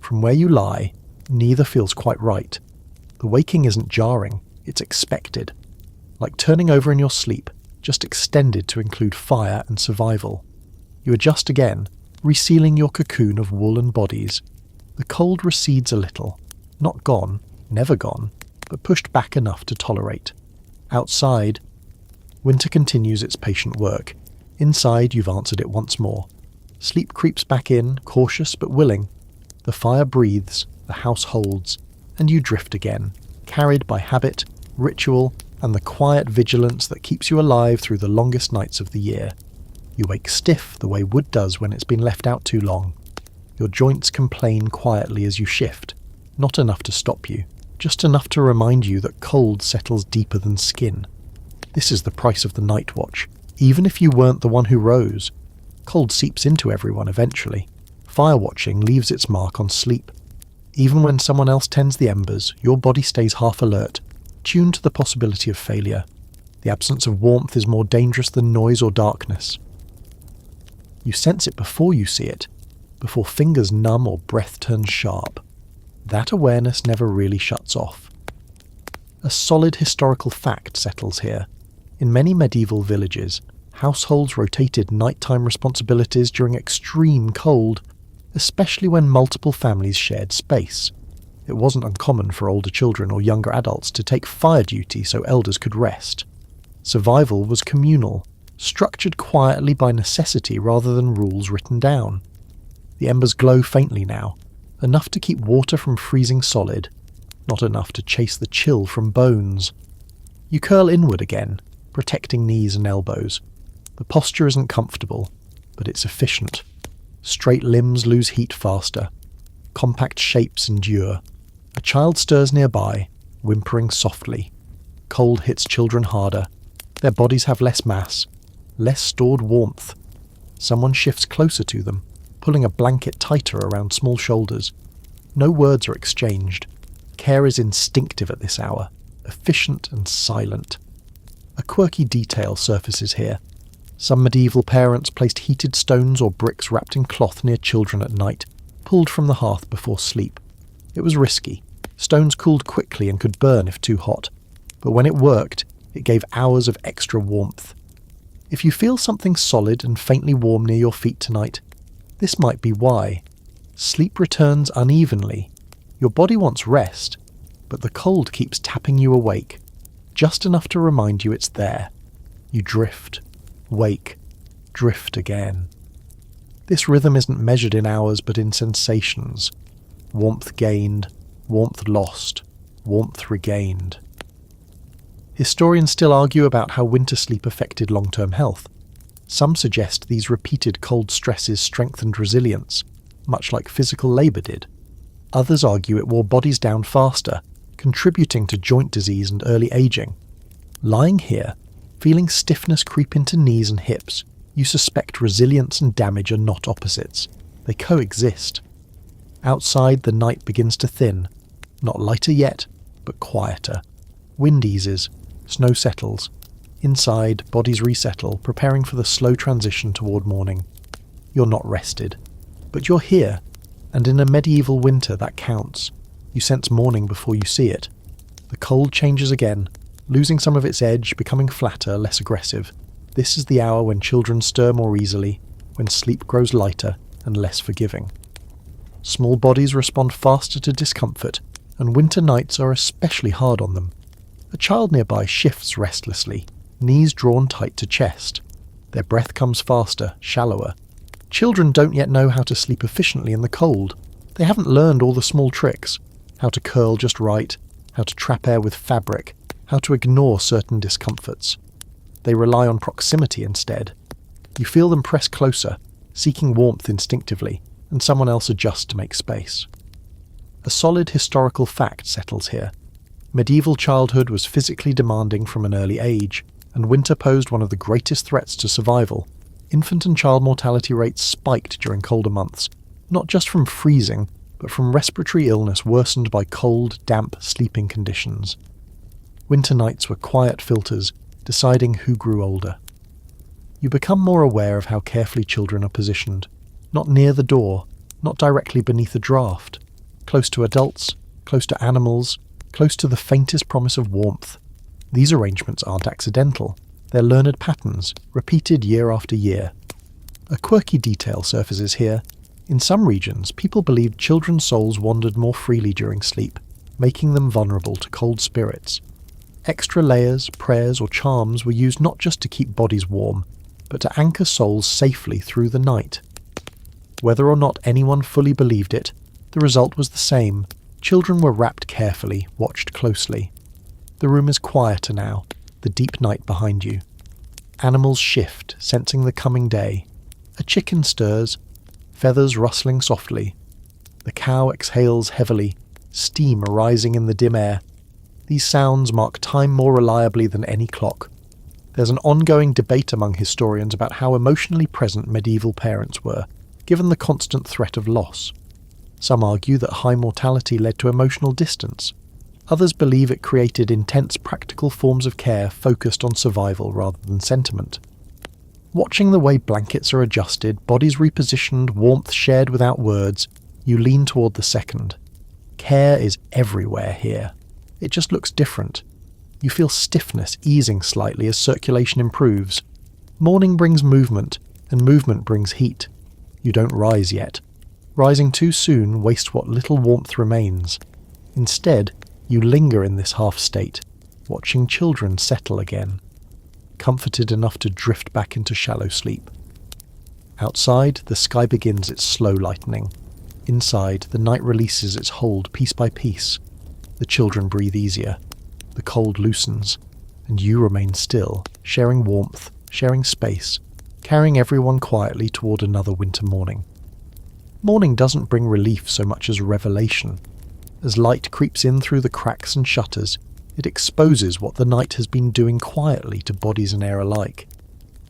From where you lie, neither feels quite right. The waking isn't jarring, it's expected. Like turning over in your sleep, just extended to include fire and survival. You adjust again, resealing your cocoon of wool and bodies. The cold recedes a little. Not gone, never gone, but pushed back enough to tolerate. Outside, winter continues its patient work. Inside, you've answered it once more. Sleep creeps back in, cautious but willing. The fire breathes, the house holds, and you drift again, carried by habit, ritual, and the quiet vigilance that keeps you alive through the longest nights of the year. You wake stiff the way wood does when it's been left out too long. Your joints complain quietly as you shift. Not enough to stop you, just enough to remind you that cold settles deeper than skin. This is the price of the night watch, even if you weren't the one who rose. Cold seeps into everyone eventually. Fire watching leaves its mark on sleep. Even when someone else tends the embers, your body stays half alert, tuned to the possibility of failure. The absence of warmth is more dangerous than noise or darkness. You sense it before you see it, before fingers numb or breath turns sharp. That awareness never really shuts off. A solid historical fact settles here. In many medieval villages, households rotated nighttime responsibilities during extreme cold, especially when multiple families shared space. It wasn't uncommon for older children or younger adults to take fire duty so elders could rest. Survival was communal, structured quietly by necessity rather than rules written down. The embers glow faintly now, enough to keep water from freezing solid, not enough to chase the chill from bones. You curl inward again, protecting knees and elbows. The posture isn't comfortable, but it's efficient. Straight limbs lose heat faster. Compact shapes endure. A child stirs nearby, whimpering softly. Cold hits children harder. Their bodies have less mass, less stored warmth. Someone shifts closer to them, pulling a blanket tighter around small shoulders. No words are exchanged. Care is instinctive at this hour, efficient and silent. A quirky detail surfaces here. Some medieval parents placed heated stones or bricks wrapped in cloth near children at night, pulled from the hearth before sleep. It was risky. Stones cooled quickly and could burn if too hot. But when it worked, it gave hours of extra warmth. If you feel something solid and faintly warm near your feet tonight, this might be why. Sleep returns unevenly. Your body wants rest, but the cold keeps tapping you awake, just enough to remind you it's there. You drift, wake, drift again. This rhythm isn't measured in hours but in sensations. Warmth gained, warmth lost, warmth regained. Historians still argue about how winter sleep affected long-term health. Some suggest these repeated cold stresses strengthened resilience, much like physical labour did. Others argue it wore bodies down faster, contributing to joint disease and early ageing. Lying here, feeling stiffness creep into knees and hips, you suspect resilience and damage are not opposites. They coexist. Outside, the night begins to thin. Not lighter yet, but quieter. Wind eases. Snow settles. Inside, bodies resettle, preparing for the slow transition toward morning. You're not rested. But you're here, and in a medieval winter that counts. You sense morning before you see it. The cold changes again, losing some of its edge, becoming flatter, less aggressive. This is the hour when children stir more easily, when sleep grows lighter and less forgiving. Small bodies respond faster to discomfort, and winter nights are especially hard on them. A child nearby shifts restlessly, knees drawn tight to chest. Their breath comes faster, shallower. Children don't yet know how to sleep efficiently in the cold. They haven't learned all the small tricks. How to curl just right, how to trap air with fabric, how to ignore certain discomforts. They rely on proximity instead. You feel them press closer, seeking warmth instinctively, and someone else adjusts to make space. A solid historical fact settles here. Medieval childhood was physically demanding from an early age, and winter posed one of the greatest threats to survival. Infant and child mortality rates spiked during colder months, not just from freezing, but from respiratory illness worsened by cold, damp sleeping conditions. Winter nights were quiet filters, deciding who grew older. You become more aware of how carefully children are positioned, not near the door, not directly beneath a draft, close to adults, close to animals, close to the faintest promise of warmth. These arrangements aren't accidental. They're learned patterns, repeated year after year. A quirky detail surfaces here. In some regions, people believed children's souls wandered more freely during sleep, making them vulnerable to cold spirits. Extra layers, prayers, or charms were used not just to keep bodies warm, but to anchor souls safely through the night. Whether or not anyone fully believed it, the result was the same. Children were wrapped carefully, watched closely. The room is quieter now, the deep night behind you. Animals shift, sensing the coming day. A chicken stirs, feathers rustling softly. The cow exhales heavily, steam arising in the dim air. These sounds mark time more reliably than any clock. There's an ongoing debate among historians about how emotionally present medieval parents were, given the constant threat of loss. Some argue that high mortality led to emotional distance. Others believe it created intense practical forms of care focused on survival rather than sentiment. Watching the way blankets are adjusted, bodies repositioned, warmth shared without words, you lean toward the second. Care is everywhere here. It just looks different. You feel stiffness easing slightly as circulation improves. Morning brings movement, and movement brings heat. You don't rise yet. Rising too soon wastes what little warmth remains. Instead, you linger in this half state, watching children settle again, comforted enough to drift back into shallow sleep. Outside, the sky begins its slow lightening. Inside, the night releases its hold piece by piece. The children breathe easier. The cold loosens, and you remain still, sharing warmth, sharing space, carrying everyone quietly toward another winter morning. Morning doesn't bring relief so much as revelation. As light creeps in through the cracks and shutters, it exposes what the night has been doing quietly to bodies and air alike.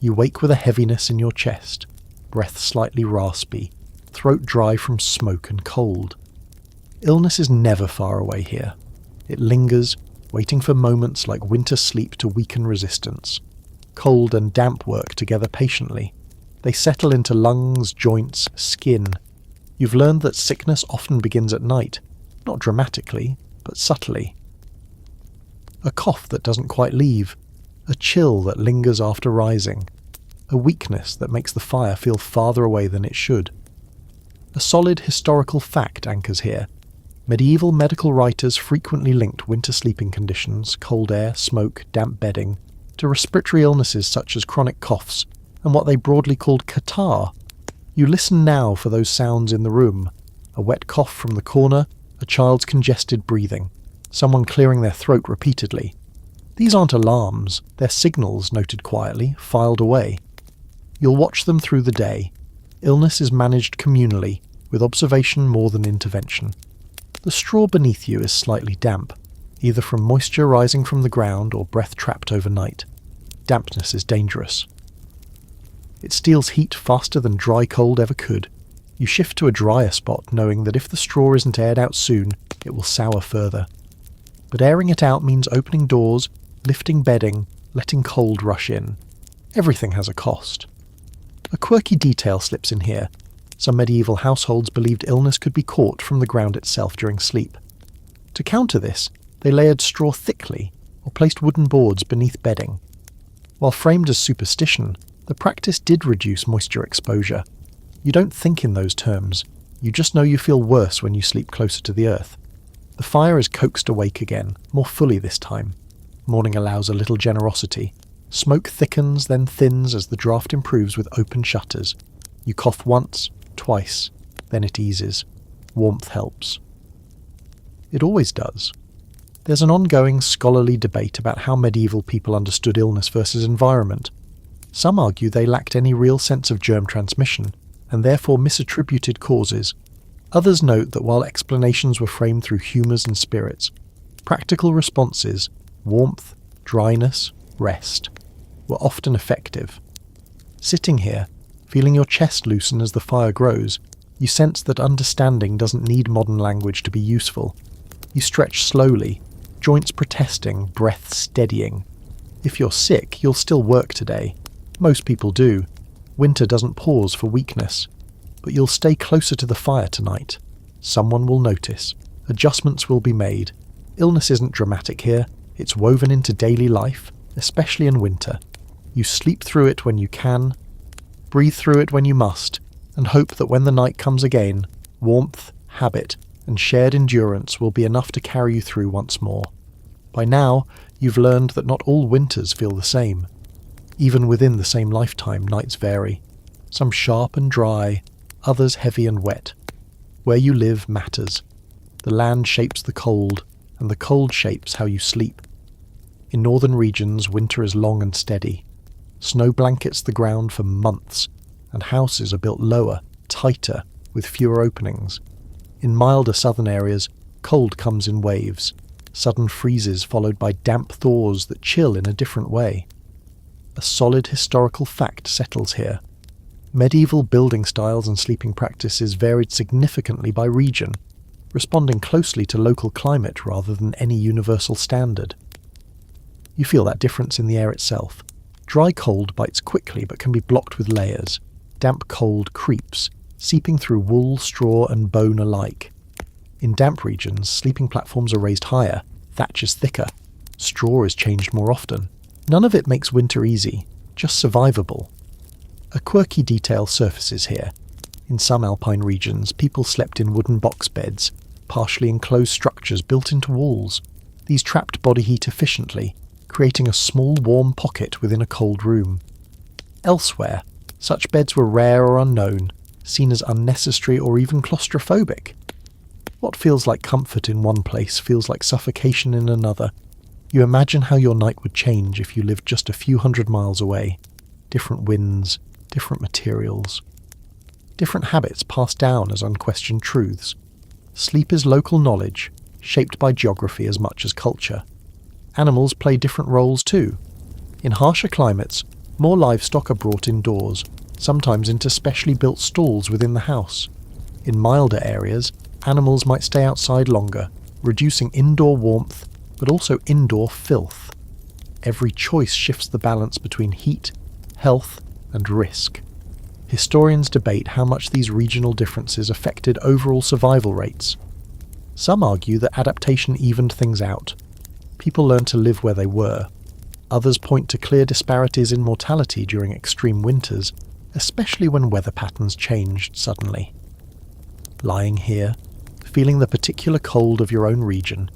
You wake with a heaviness in your chest, breath slightly raspy, throat dry from smoke and cold. Illness is never far away here. It lingers, waiting for moments like winter sleep to weaken resistance. Cold and damp work together patiently. They settle into lungs, joints, skin. You've learned that sickness often begins at night, not dramatically, but subtly. A cough that doesn't quite leave, a chill that lingers after rising, a weakness that makes the fire feel farther away than it should. A solid historical fact anchors here. Medieval medical writers frequently linked winter sleeping conditions, cold air, smoke, damp bedding, to respiratory illnesses such as chronic coughs, and what they broadly called catarrh. You listen now for those sounds in the room. A wet cough from the corner, a child's congested breathing, someone clearing their throat repeatedly. These aren't alarms, they're signals noted quietly, filed away. You'll watch them through the day. Illness is managed communally, with observation more than intervention. The straw beneath you is slightly damp, either from moisture rising from the ground or breath trapped overnight. Dampness is dangerous. It steals heat faster than dry cold ever could. You shift to a drier spot knowing that if the straw isn't aired out soon, it will sour further. But airing it out means opening doors, lifting bedding, letting cold rush in. Everything has a cost. A quirky detail slips in here. Some medieval households believed illness could be caught from the ground itself during sleep. To counter this, they layered straw thickly or placed wooden boards beneath bedding. While framed as superstition, the practice did reduce moisture exposure. You don't think in those terms, you just know you feel worse when you sleep closer to the earth. The fire is coaxed awake again, more fully this time. Morning allows a little generosity. Smoke thickens, then thins as the draft improves with open shutters. You cough once, twice, then it eases. Warmth helps. It always does. There's an ongoing scholarly debate about how medieval people understood illness versus environment. Some argue they lacked any real sense of germ transmission, and therefore misattributed causes. Others note that while explanations were framed through humours and spirits, practical responses, warmth, dryness, rest, were often effective. Sitting here, feeling your chest loosen as the fire grows, you sense that understanding doesn't need modern language to be useful. You stretch slowly, joints protesting, breath steadying. If you're sick, you'll still work today. Most people do. Winter doesn't pause for weakness. But you'll stay closer to the fire tonight. Someone will notice. Adjustments will be made. Illness isn't dramatic here. It's woven into daily life, especially in winter. You sleep through it when you can, breathe through it when you must, and hope that when the night comes again, warmth, habit, and shared endurance will be enough to carry you through once more. By now, you've learned that not all winters feel the same. Even within the same lifetime, nights vary. Some sharp and dry, others heavy and wet. Where you live matters. The land shapes the cold, and the cold shapes how you sleep. In northern regions, winter is long and steady. Snow blankets the ground for months, and houses are built lower, tighter, with fewer openings. In milder southern areas, cold comes in waves, sudden freezes followed by damp thaws that chill in a different way. A solid historical fact settles here. Medieval building styles and sleeping practices varied significantly by region, responding closely to local climate rather than any universal standard. You feel that difference in the air itself. Dry cold bites quickly but can be blocked with layers. Damp cold creeps, seeping through wool, straw and bone alike. In damp regions, sleeping platforms are raised higher, thatch is thicker, straw is changed more often. None of it makes winter easy, just survivable. A quirky detail surfaces here. In some alpine regions, people slept in wooden box beds, partially enclosed structures built into walls. These trapped body heat efficiently, creating a small warm pocket within a cold room. Elsewhere, such beds were rare or unknown, seen as unnecessary or even claustrophobic. What feels like comfort in one place feels like suffocation in another. You imagine how your night would change if you lived just a few hundred miles away. Different winds, different materials. different habits passed down as unquestioned truths. Sleep is local knowledge, shaped by geography as much as culture. Animals play different roles too. In harsher climates, more livestock are brought indoors, sometimes into specially built stalls within the house. In milder areas, animals might stay outside longer, reducing indoor warmth, but also indoor filth. Every choice shifts the balance between heat, health, and risk. Historians debate how much these regional differences affected overall survival rates. Some argue that adaptation evened things out. People learned to live where they were. Others point to clear disparities in mortality during extreme winters, especially when weather patterns changed suddenly. Lying here, feeling the particular cold of your own region,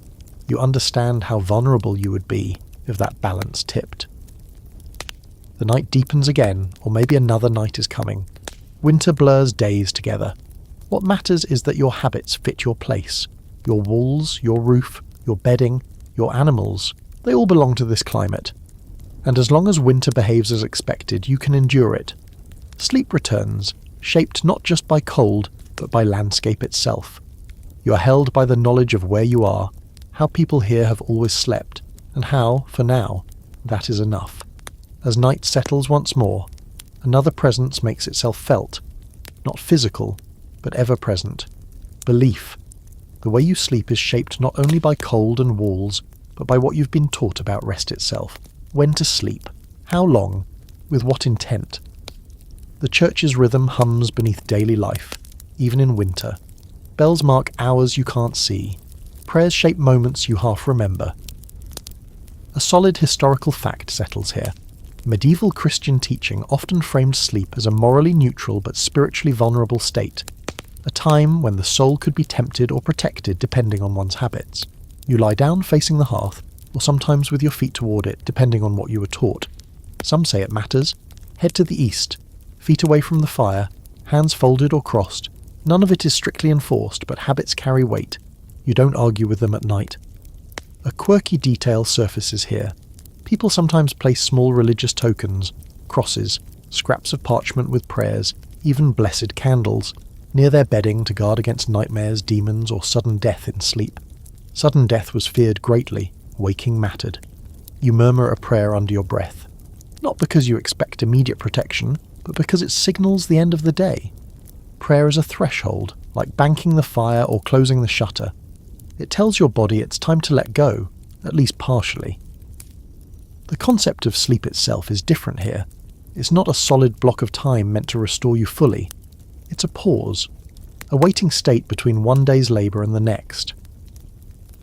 you understand how vulnerable you would be if that balance tipped. The night deepens again, or maybe another night is coming. Winter blurs days together. What matters is that your habits fit your place. Your walls, your roof, your bedding, your animals, they all belong to this climate. And as long as winter behaves as expected, you can endure it. Sleep returns, shaped not just by cold, but by landscape itself. You are held by the knowledge of where you are, how people here have always slept, and how, for now, that is enough. As night settles once more, another presence makes itself felt. Not physical, but ever-present. Belief. The way you sleep is shaped not only by cold and walls, but by what you've been taught about rest itself. When to sleep, how long, with what intent. The church's rhythm hums beneath daily life, even in winter. Bells mark hours you can't see. Prayers shape moments you half remember. A solid historical fact settles here. Medieval Christian teaching often framed sleep as a morally neutral but spiritually vulnerable state, a time when the soul could be tempted or protected depending on one's habits. You lie down facing the hearth, or sometimes with your feet toward it, depending on what you were taught. Some say it matters. Head to the east, feet away from the fire, hands folded or crossed. None of it is strictly enforced, but habits carry weight. You don't argue with them at night. A quirky detail surfaces here. People sometimes place small religious tokens, crosses, scraps of parchment with prayers, even blessed candles, near their bedding to guard against nightmares, demons, or sudden death in sleep. Sudden death was feared greatly. Waking mattered. You murmur a prayer under your breath. Not because you expect immediate protection, but because it signals the end of the day. Prayer is a threshold, like banking the fire or closing the shutter. It tells your body it's time to let go, at least partially. The concept of sleep itself is different here. It's not a solid block of time meant to restore you fully. It's a pause, a waiting state between one day's labour and the next.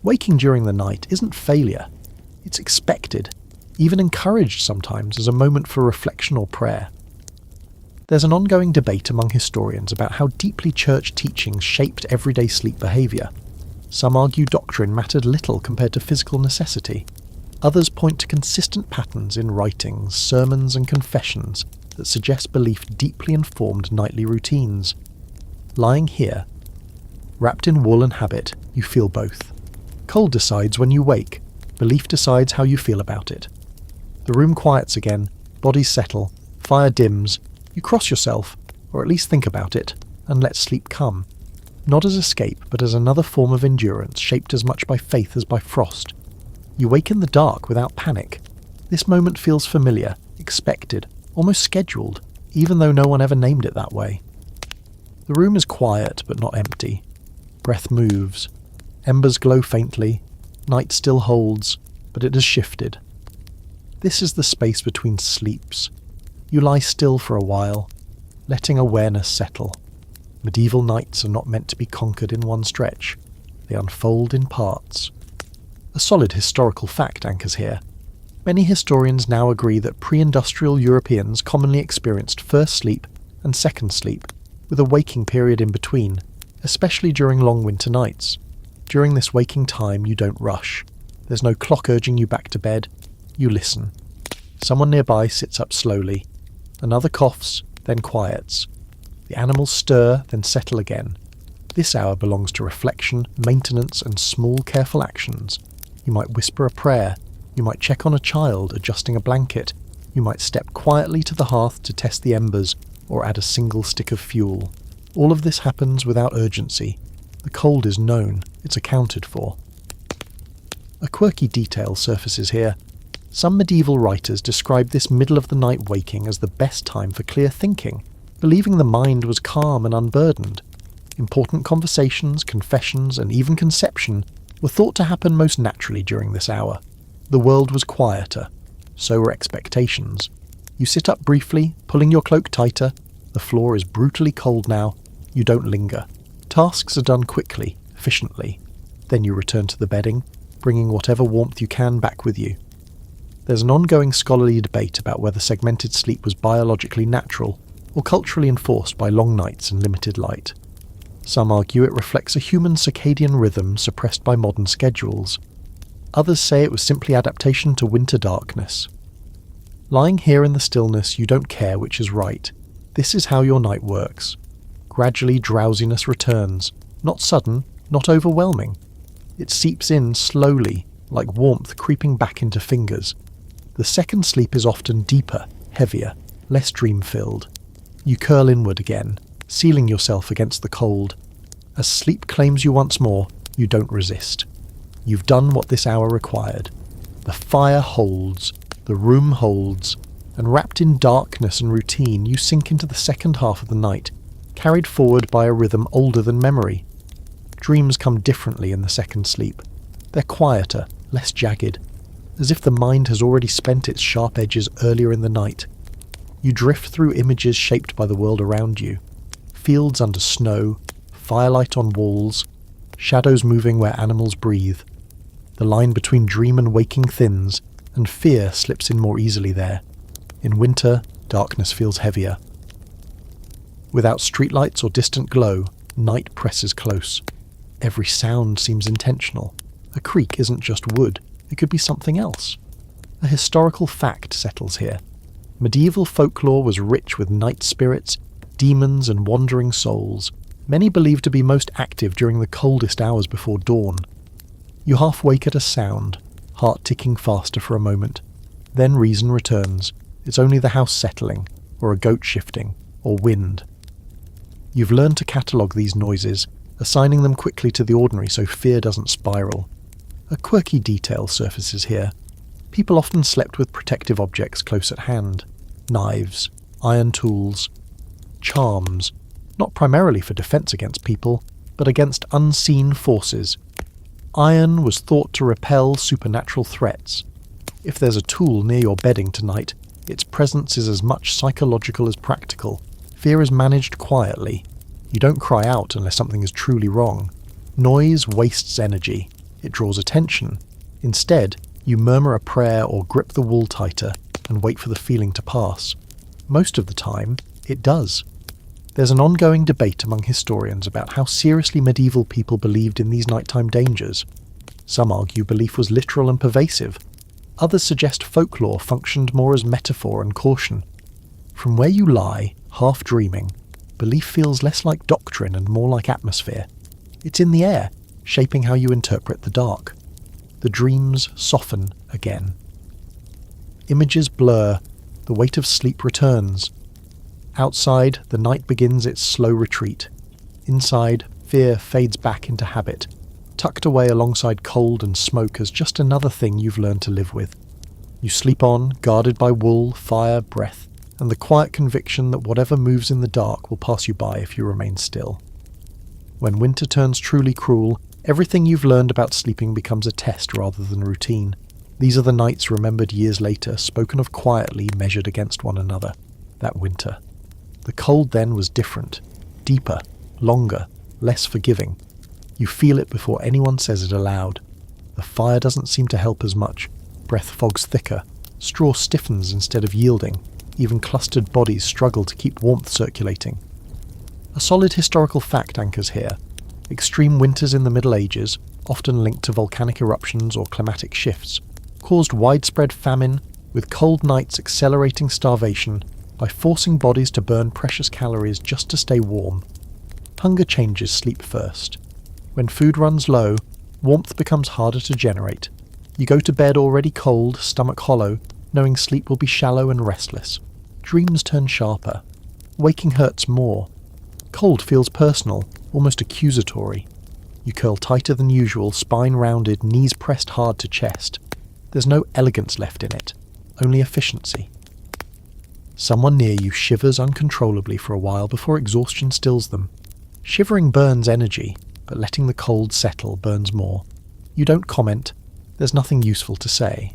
Waking during the night isn't failure. It's expected, even encouraged sometimes as a moment for reflection or prayer. There's an ongoing debate among historians about how deeply church teachings shaped everyday sleep behaviour. Some argue doctrine mattered little compared to physical necessity. Others point to consistent patterns in writings, sermons and confessions that suggest belief deeply informed nightly routines. Lying here, wrapped in wool and habit, you feel both. Cold decides when you wake. Belief decides how you feel about it. The room quiets again, bodies settle, fire dims. You cross yourself, or at least think about it, and let sleep come. Not as escape, but as another form of endurance shaped as much by faith as by frost. You wake in the dark without panic. This moment feels familiar, expected, almost scheduled, even though no one ever named it that way. The room is quiet, but not empty. Breath moves. Embers glow faintly. Night still holds, but it has shifted. This is the space between sleeps. You lie still for a while, letting awareness settle. Medieval nights are not meant to be conquered in one stretch. They unfold in parts. A solid historical fact anchors here. Many historians now agree that pre-industrial Europeans commonly experienced first sleep and second sleep, with a waking period in between, especially during long winter nights. During this waking time, you don't rush. There's no clock urging you back to bed. You listen. Someone nearby sits up slowly. Another coughs, then quiets. The animals stir, then settle again. This hour belongs to reflection, maintenance, and small, careful actions. You might whisper a prayer. You might check on a child adjusting a blanket. You might step quietly to the hearth to test the embers, or add a single stick of fuel. All of this happens without urgency. The cold is known, it's accounted for. A quirky detail surfaces here. Some medieval writers described this middle-of-the-night waking as the best time for clear thinking, believing the mind was calm and unburdened. Important conversations, confessions, and even conception were thought to happen most naturally during this hour. The world was quieter. So were expectations. You sit up briefly, pulling your cloak tighter. The floor is brutally cold now. You don't linger. Tasks are done quickly, efficiently. Then you return to the bedding, bringing whatever warmth you can back with you. There's an ongoing scholarly debate about whether segmented sleep was biologically natural or culturally enforced by long nights and limited light. Some argue it reflects a human circadian rhythm suppressed by modern schedules. Others say it was simply adaptation to winter darkness. Lying here in the stillness, you don't care which is right. This is how your night works. Gradually drowsiness returns, not sudden, not overwhelming. It seeps in slowly, like warmth creeping back into fingers. The second sleep is often deeper, heavier, less dream-filled. You curl inward again, sealing yourself against the cold. As sleep claims you once more, you don't resist. You've done what this hour required. The fire holds, the room holds, and wrapped in darkness and routine, you sink into the second half of the night, carried forward by a rhythm older than memory. Dreams come differently in the second sleep. They're quieter, less jagged, as if the mind has already spent its sharp edges earlier in the night. You drift through images shaped by the world around you. Fields under snow, firelight on walls, shadows moving where animals breathe. The line between dream and waking thins, and fear slips in more easily there. In winter, darkness feels heavier. Without streetlights or distant glow, night presses close. Every sound seems intentional. A creak isn't just wood, it could be something else. A historical fact settles here. Medieval folklore was rich with night spirits, demons and wandering souls, many believed to be most active during the coldest hours before dawn. You half wake at a sound, heart ticking faster for a moment. Then reason returns. It's only the house settling, or a goat shifting, or wind. You've learned to catalogue these noises, assigning them quickly to the ordinary so fear doesn't spiral. A quirky detail surfaces here. People often slept with protective objects close at hand. Knives, iron tools, charms, not primarily for defence against people, but against unseen forces. Iron was thought to repel supernatural threats. If there's a tool near your bedding tonight, its presence is as much psychological as practical. Fear is managed quietly. You don't cry out unless something is truly wrong. Noise wastes energy. It draws attention. Instead, you murmur a prayer or grip the wool tighter and wait for the feeling to pass. Most of the time, it does. There's an ongoing debate among historians about how seriously medieval people believed in these nighttime dangers. Some argue belief was literal and pervasive. Others suggest folklore functioned more as metaphor and caution. From where you lie, half dreaming, belief feels less like doctrine and more like atmosphere. It's in the air, shaping how you interpret the dark. The dreams soften again. Images blur, the weight of sleep returns. Outside, the night begins its slow retreat. Inside, fear fades back into habit, tucked away alongside cold and smoke as just another thing you've learned to live with. You sleep on, guarded by wool, fire, breath, and the quiet conviction that whatever moves in the dark will pass you by if you remain still. When winter turns truly cruel, everything you've learned about sleeping becomes a test rather than routine. These are the nights remembered years later, spoken of quietly, measured against one another. That winter. The cold then was different, deeper, longer, less forgiving. You feel it before anyone says it aloud. The fire doesn't seem to help as much. Breath fogs thicker. Straw stiffens instead of yielding. Even clustered bodies struggle to keep warmth circulating. A solid historical fact anchors here. Extreme winters in the Middle Ages, often linked to volcanic eruptions or climatic shifts, caused widespread famine, with cold nights accelerating starvation by forcing bodies to burn precious calories just to stay warm. Hunger changes sleep first. When food runs low, warmth becomes harder to generate. You go to bed already cold, stomach hollow, knowing sleep will be shallow and restless. Dreams turn sharper. Waking hurts more. Cold feels personal, almost accusatory. You curl tighter than usual, spine rounded, knees pressed hard to chest. There's no elegance left in it, only efficiency. Someone near you shivers uncontrollably for a while before exhaustion stills them. Shivering burns energy, but letting the cold settle burns more. You don't comment, there's nothing useful to say.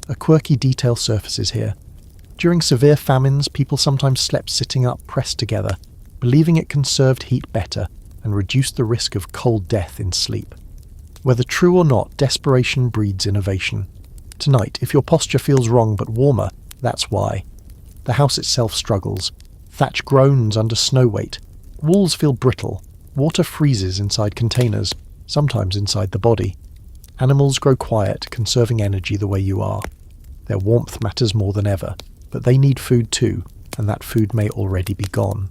A quirky detail surfaces here. During severe famines, people sometimes slept sitting up, pressed together, believing it conserved heat better and reduced the risk of cold death in sleep. Whether true or not, desperation breeds innovation. Tonight, if your posture feels wrong but warmer, that's why. The house itself struggles. Thatch groans under snow weight. Walls feel brittle. Water freezes inside containers, sometimes inside the body. Animals grow quiet, conserving energy the way you are. Their warmth matters more than ever, but they need food too, and that food may already be gone.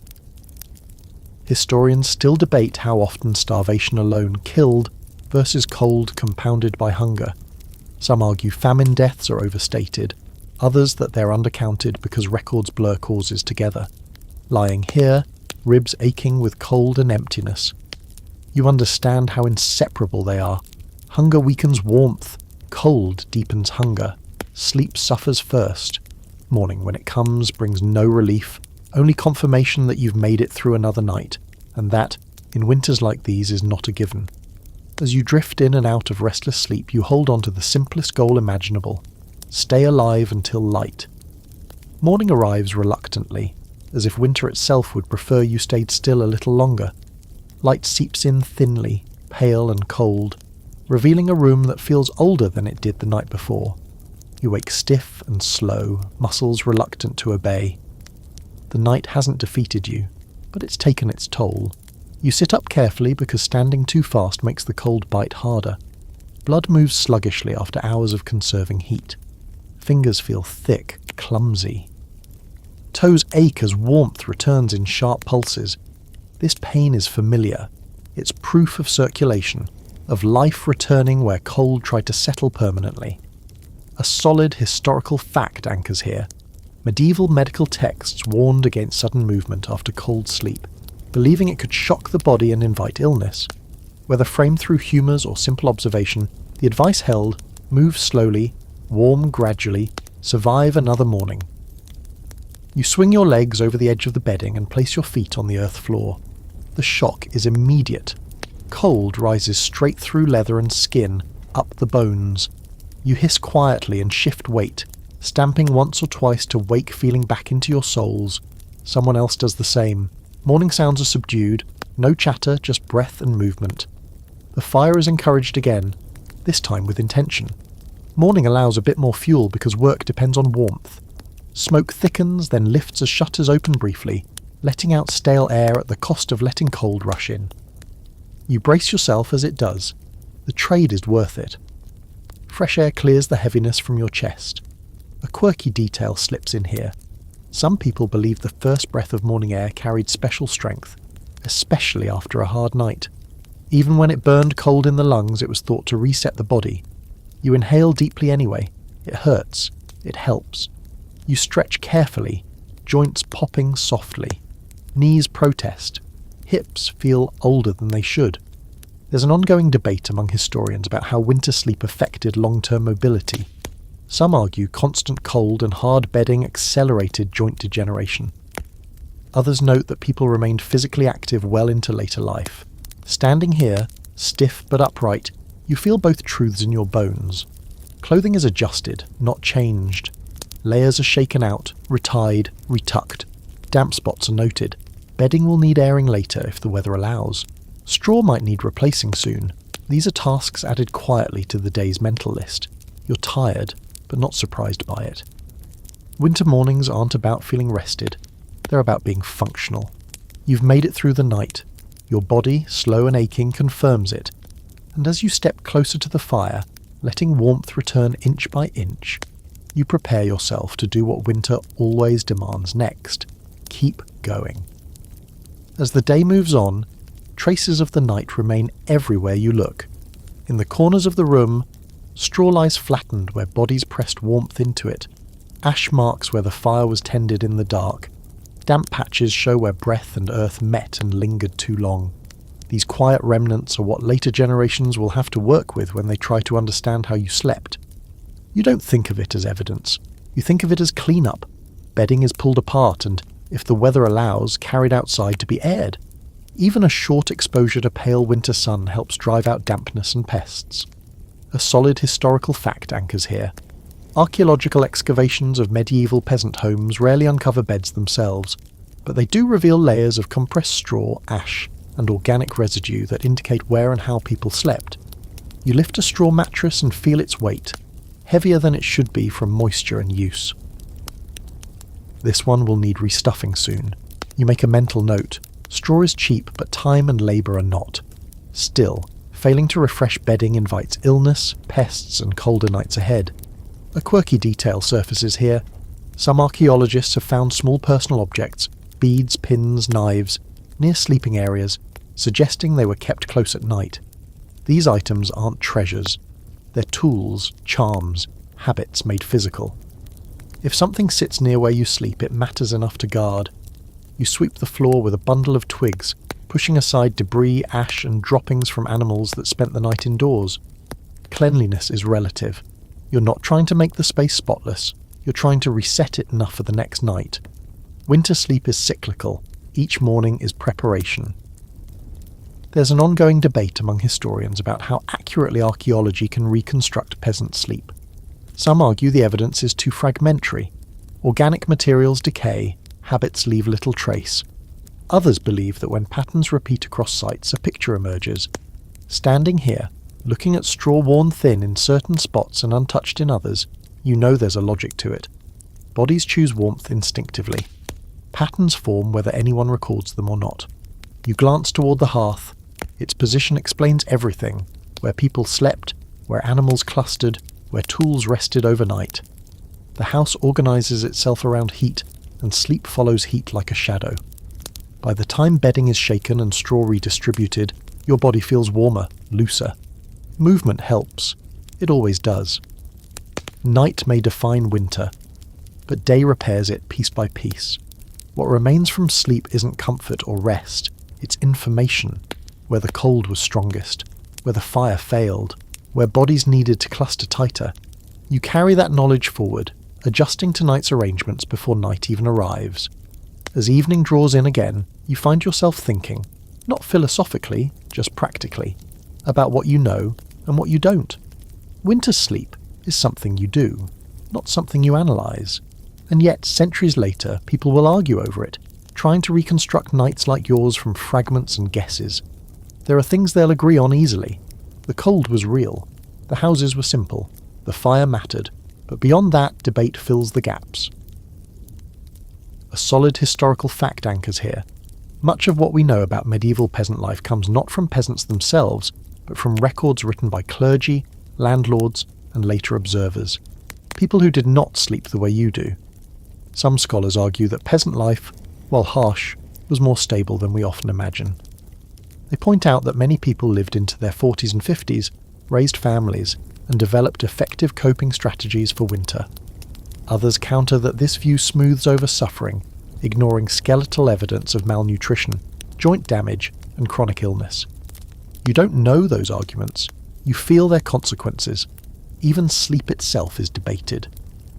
Historians still debate how often starvation alone killed versus cold compounded by hunger. Some argue famine deaths are overstated, others that they're undercounted because records blur causes together. Lying here, ribs aching with cold and emptiness. You understand how inseparable they are. Hunger weakens warmth, cold deepens hunger. Sleep suffers first. Morning, when it comes, brings no relief, only confirmation that you've made it through another night, and that, in winters like these, is not a given. As you drift in and out of restless sleep, you hold on to the simplest goal imaginable. Stay alive until light. Morning arrives reluctantly, as if winter itself would prefer you stayed still a little longer. Light seeps in thinly, pale and cold, revealing a room that feels older than it did the night before. You wake stiff and slow, muscles reluctant to obey. The night hasn't defeated you, but it's taken its toll. You sit up carefully because standing too fast makes the cold bite harder. Blood moves sluggishly after hours of conserving heat. Fingers feel thick, clumsy. Toes ache as warmth returns in sharp pulses. This pain is familiar. It's proof of circulation, of life returning where cold tried to settle permanently. A solid historical fact anchors here. Medieval medical texts warned against sudden movement after cold sleep, believing it could shock the body and invite illness. Whether framed through humours or simple observation, the advice held: move slowly, warm gradually, survive another morning. You swing your legs over the edge of the bedding and place your feet on the earth floor. The shock is immediate. Cold rises straight through leather and skin, up the bones. You hiss quietly and shift weight, stamping once or twice to wake feeling back into your soles. Someone else does the same. Morning sounds are subdued, no chatter, just breath and movement. The fire is encouraged again, this time with intention. Morning allows a bit more fuel because work depends on warmth. Smoke thickens, then lifts as shutters open briefly, letting out stale air at the cost of letting cold rush in. You brace yourself as it does. The trade is worth it. Fresh air clears the heaviness from your chest. A quirky detail slips in here. Some people believe the first breath of morning air carried special strength, especially after a hard night. Even when it burned cold in the lungs, it was thought to reset the body. You inhale deeply anyway. It hurts. It helps. You stretch carefully, joints popping softly. Knees protest. Hips feel older than they should. There's an ongoing debate among historians about how winter sleep affected long-term mobility. Some argue constant cold and hard bedding accelerated joint degeneration. Others note that people remained physically active well into later life. Standing here, stiff but upright, you feel both truths in your bones. Clothing is adjusted, not changed. Layers are shaken out, retied, retucked. Damp spots are noted. Bedding will need airing later if the weather allows. Straw might need replacing soon. These are tasks added quietly to the day's mental list. You're tired, but not surprised by it. Winter mornings aren't about feeling rested. They're about being functional. You've made it through the night. Your body, slow and aching, confirms it. And as you step closer to the fire, letting warmth return inch by inch, you prepare yourself to do what winter always demands next. Keep going. As the day moves on, traces of the night remain everywhere you look. In the corners of the room, straw lies flattened where bodies pressed warmth into it, ash marks where the fire was tended in the dark. Damp patches show where breath and earth met and lingered too long. These quiet remnants are what later generations will have to work with when they try to understand how you slept. You don't think of it as evidence. You think of it as cleanup. Bedding is pulled apart and, if the weather allows, carried outside to be aired. Even a short exposure to pale winter sun helps drive out dampness and pests. A solid historical fact anchors here. Archaeological excavations of medieval peasant homes rarely uncover beds themselves, but they do reveal layers of compressed straw, ash, and organic residue that indicate where and how people slept. You lift a straw mattress and feel its weight, heavier than it should be from moisture and use. This one will need restuffing soon. You make a mental note. Straw is cheap, but time and labour are not. Still, failing to refresh bedding invites illness, pests, and colder nights ahead. A quirky detail surfaces here. Some archaeologists have found small personal objects, beads, pins, knives, near sleeping areas, suggesting they were kept close at night. These items aren't treasures. They're tools, charms, habits made physical. If something sits near where you sleep, it matters enough to guard. You sweep the floor with a bundle of twigs, pushing aside debris, ash, and droppings from animals that spent the night indoors. Cleanliness is relative. You're not trying to make the space spotless. You're trying to reset it enough for the next night. Winter sleep is cyclical. Each morning is preparation. There's an ongoing debate among historians about how accurately archaeology can reconstruct peasant sleep. Some argue the evidence is too fragmentary. Organic materials decay, habits leave little trace. Others believe that when patterns repeat across sites, a picture emerges. Standing here, looking at straw worn thin in certain spots and untouched in others, you know there's a logic to it. Bodies choose warmth instinctively. Patterns form whether anyone records them or not. You glance toward the hearth. Its position explains everything: where people slept, where animals clustered, where tools rested overnight. The house organises itself around heat, and sleep follows heat like a shadow. By the time bedding is shaken and straw redistributed, your body feels warmer, looser. Movement helps. It always does. Night may define winter, but day repairs it piece by piece. What remains from sleep isn't comfort or rest, it's information. Where the cold was strongest, where the fire failed, where bodies needed to cluster tighter. You carry that knowledge forward, adjusting to night's arrangements before night even arrives. As evening draws in again, you find yourself thinking, not philosophically, just practically, about what you know and what you don't. Winter sleep is something you do, not something you analyse. And yet, centuries later, people will argue over it, trying to reconstruct nights like yours from fragments and guesses. There are things they'll agree on easily. The cold was real. The houses were simple. The fire mattered. But beyond that, debate fills the gaps. A solid historical fact anchors here. Much of what we know about medieval peasant life comes not from peasants themselves, but from records written by clergy, landlords, and later observers. People who did not sleep the way you do. Some scholars argue that peasant life, while harsh, was more stable than we often imagine. They point out that many people lived into their 40s and 50s, raised families, and developed effective coping strategies for winter. Others counter that this view smooths over suffering, ignoring skeletal evidence of malnutrition, joint damage, and chronic illness. You don't know those arguments. You feel their consequences. Even sleep itself is debated.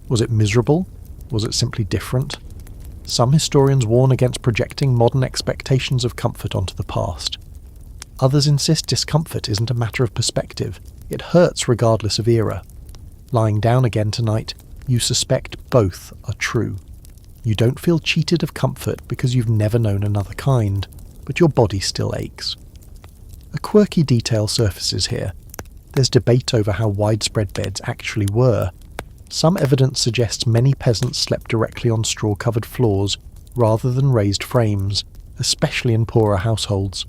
Was it miserable? Was it simply different? Some historians warn against projecting modern expectations of comfort onto the past. Others insist discomfort isn't a matter of perspective. It hurts regardless of era. Lying down again tonight, you suspect both are true. You don't feel cheated of comfort because you've never known another kind, but your body still aches. A quirky detail surfaces here. There's debate over how widespread beds actually were. Some evidence suggests many peasants slept directly on straw-covered floors rather than raised frames, especially in poorer households.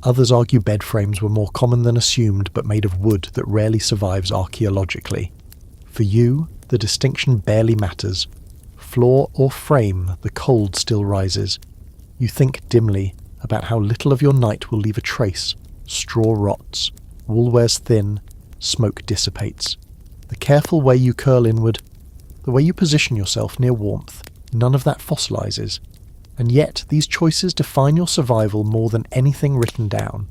Others argue bed frames were more common than assumed, but made of wood that rarely survives archaeologically. For you, the distinction barely matters. Floor or frame, the cold still rises. You think dimly about how little of your night will leave a trace. Straw rots, wool wears thin, smoke dissipates. The careful way you curl inward, the way you position yourself near warmth, none of that fossilises. And yet, these choices define your survival more than anything written down.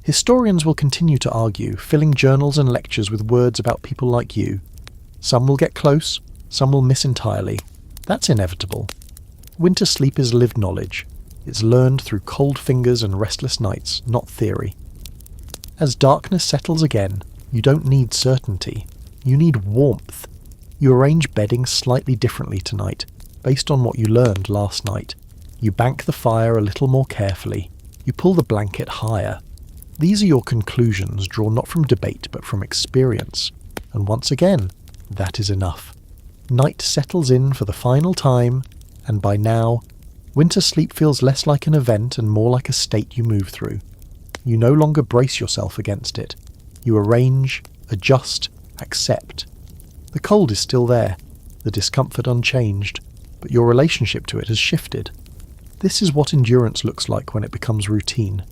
Historians will continue to argue, filling journals and lectures with words about people like you. Some will get close, some will miss entirely. That's inevitable. Winter sleep is lived knowledge. It's learned through cold fingers and restless nights, not theory. As darkness settles again, you don't need certainty. You need warmth. You arrange bedding slightly differently tonight, based on what you learned last night. You bank the fire a little more carefully. You pull the blanket higher. These are your conclusions, drawn not from debate but from experience. And once again, that is enough. Night settles in for the final time, and by now, winter sleep feels less like an event and more like a state you move through. You no longer brace yourself against it. You arrange, adjust, accept. The cold is still there, the discomfort unchanged, but your relationship to it has shifted. This is what endurance looks like when it becomes routine.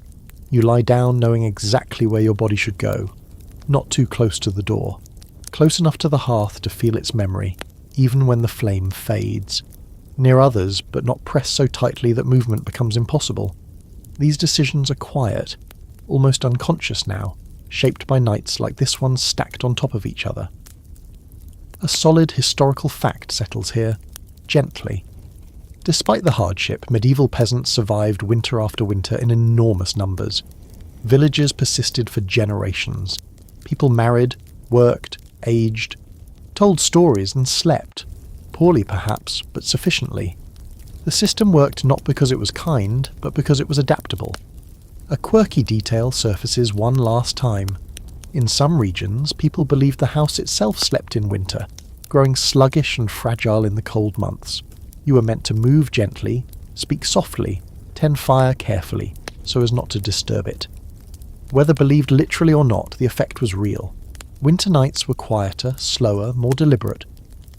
You lie down knowing exactly where your body should go, not too close to the door, close enough to the hearth to feel its memory, even when the flame fades. Near others, but not pressed so tightly that movement becomes impossible. These decisions are quiet, almost unconscious now, shaped by nights like this one stacked on top of each other. A solid historical fact settles here, gently. Despite the hardship, medieval peasants survived winter after winter in enormous numbers. Villages persisted for generations. People married, worked, aged, told stories and slept. Poorly perhaps, but sufficiently. The system worked not because it was kind, but because it was adaptable. A quirky detail surfaces one last time. In some regions, people believed the house itself slept in winter, growing sluggish and fragile in the cold months. You were meant to move gently, speak softly, tend fire carefully, so as not to disturb it. Whether believed literally or not, the effect was real. Winter nights were quieter, slower, more deliberate.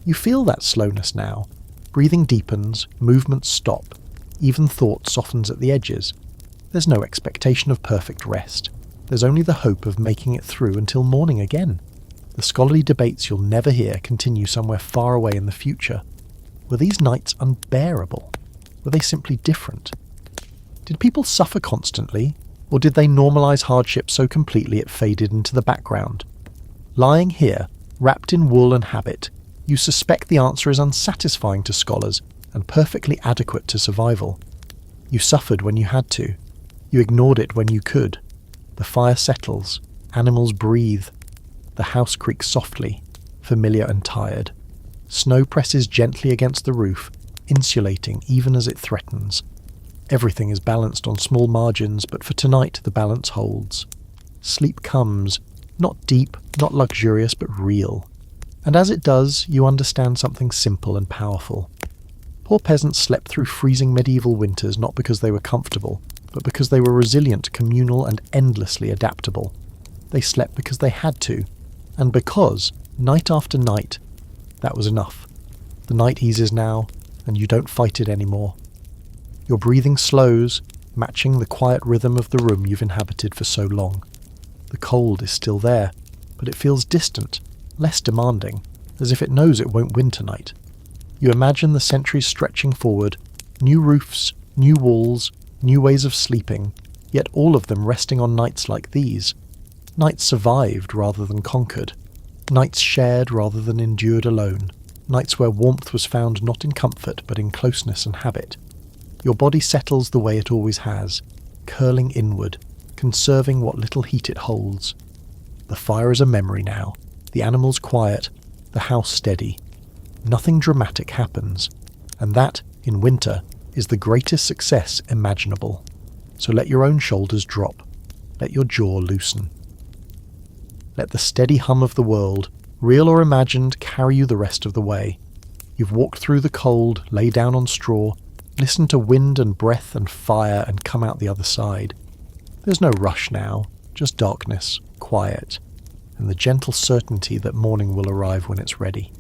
You feel that slowness now. Breathing deepens, movements stop, even thought softens at the edges. There's no expectation of perfect rest. There's only the hope of making it through until morning again. The scholarly debates you'll never hear continue somewhere far away in the future. Were these nights unbearable? Were they simply different? Did people suffer constantly, or did they normalise hardship so completely it faded into the background? Lying here, wrapped in wool and habit, you suspect the answer is unsatisfying to scholars and perfectly adequate to survival. You suffered when you had to. You ignored it when you could. The fire settles, animals breathe. The house creaks softly, familiar and tired. Snow presses gently against the roof, insulating even as it threatens. Everything is balanced on small margins, but for tonight the balance holds. Sleep comes, not deep, not luxurious, but real. And as it does, you understand something simple and powerful. Poor peasants slept through freezing medieval winters not because they were comfortable, but because they were resilient, communal, and endlessly adaptable. They slept because they had to, and because, night after night, that was enough. The night eases now, and you don't fight it anymore. Your breathing slows, matching the quiet rhythm of the room you've inhabited for so long. The cold is still there, but it feels distant, less demanding, as if it knows it won't win tonight. You imagine the centuries stretching forward, new roofs, new walls, new ways of sleeping, yet all of them resting on nights like these. Nights survived rather than conquered. Nights shared rather than endured alone. Nights where warmth was found not in comfort but in closeness and habit. Your body settles the way it always has, curling inward, conserving what little heat it holds. The fire is a memory now, the animals quiet, the house steady. Nothing dramatic happens, and that, in winter, is the greatest success imaginable. So let your own shoulders drop, let your jaw loosen. Let the steady hum of the world, real or imagined, carry you the rest of the way. You've walked through the cold, lay down on straw, listened to wind and breath and fire and come out the other side. There's no rush now, just darkness, quiet, and the gentle certainty that morning will arrive when it's ready.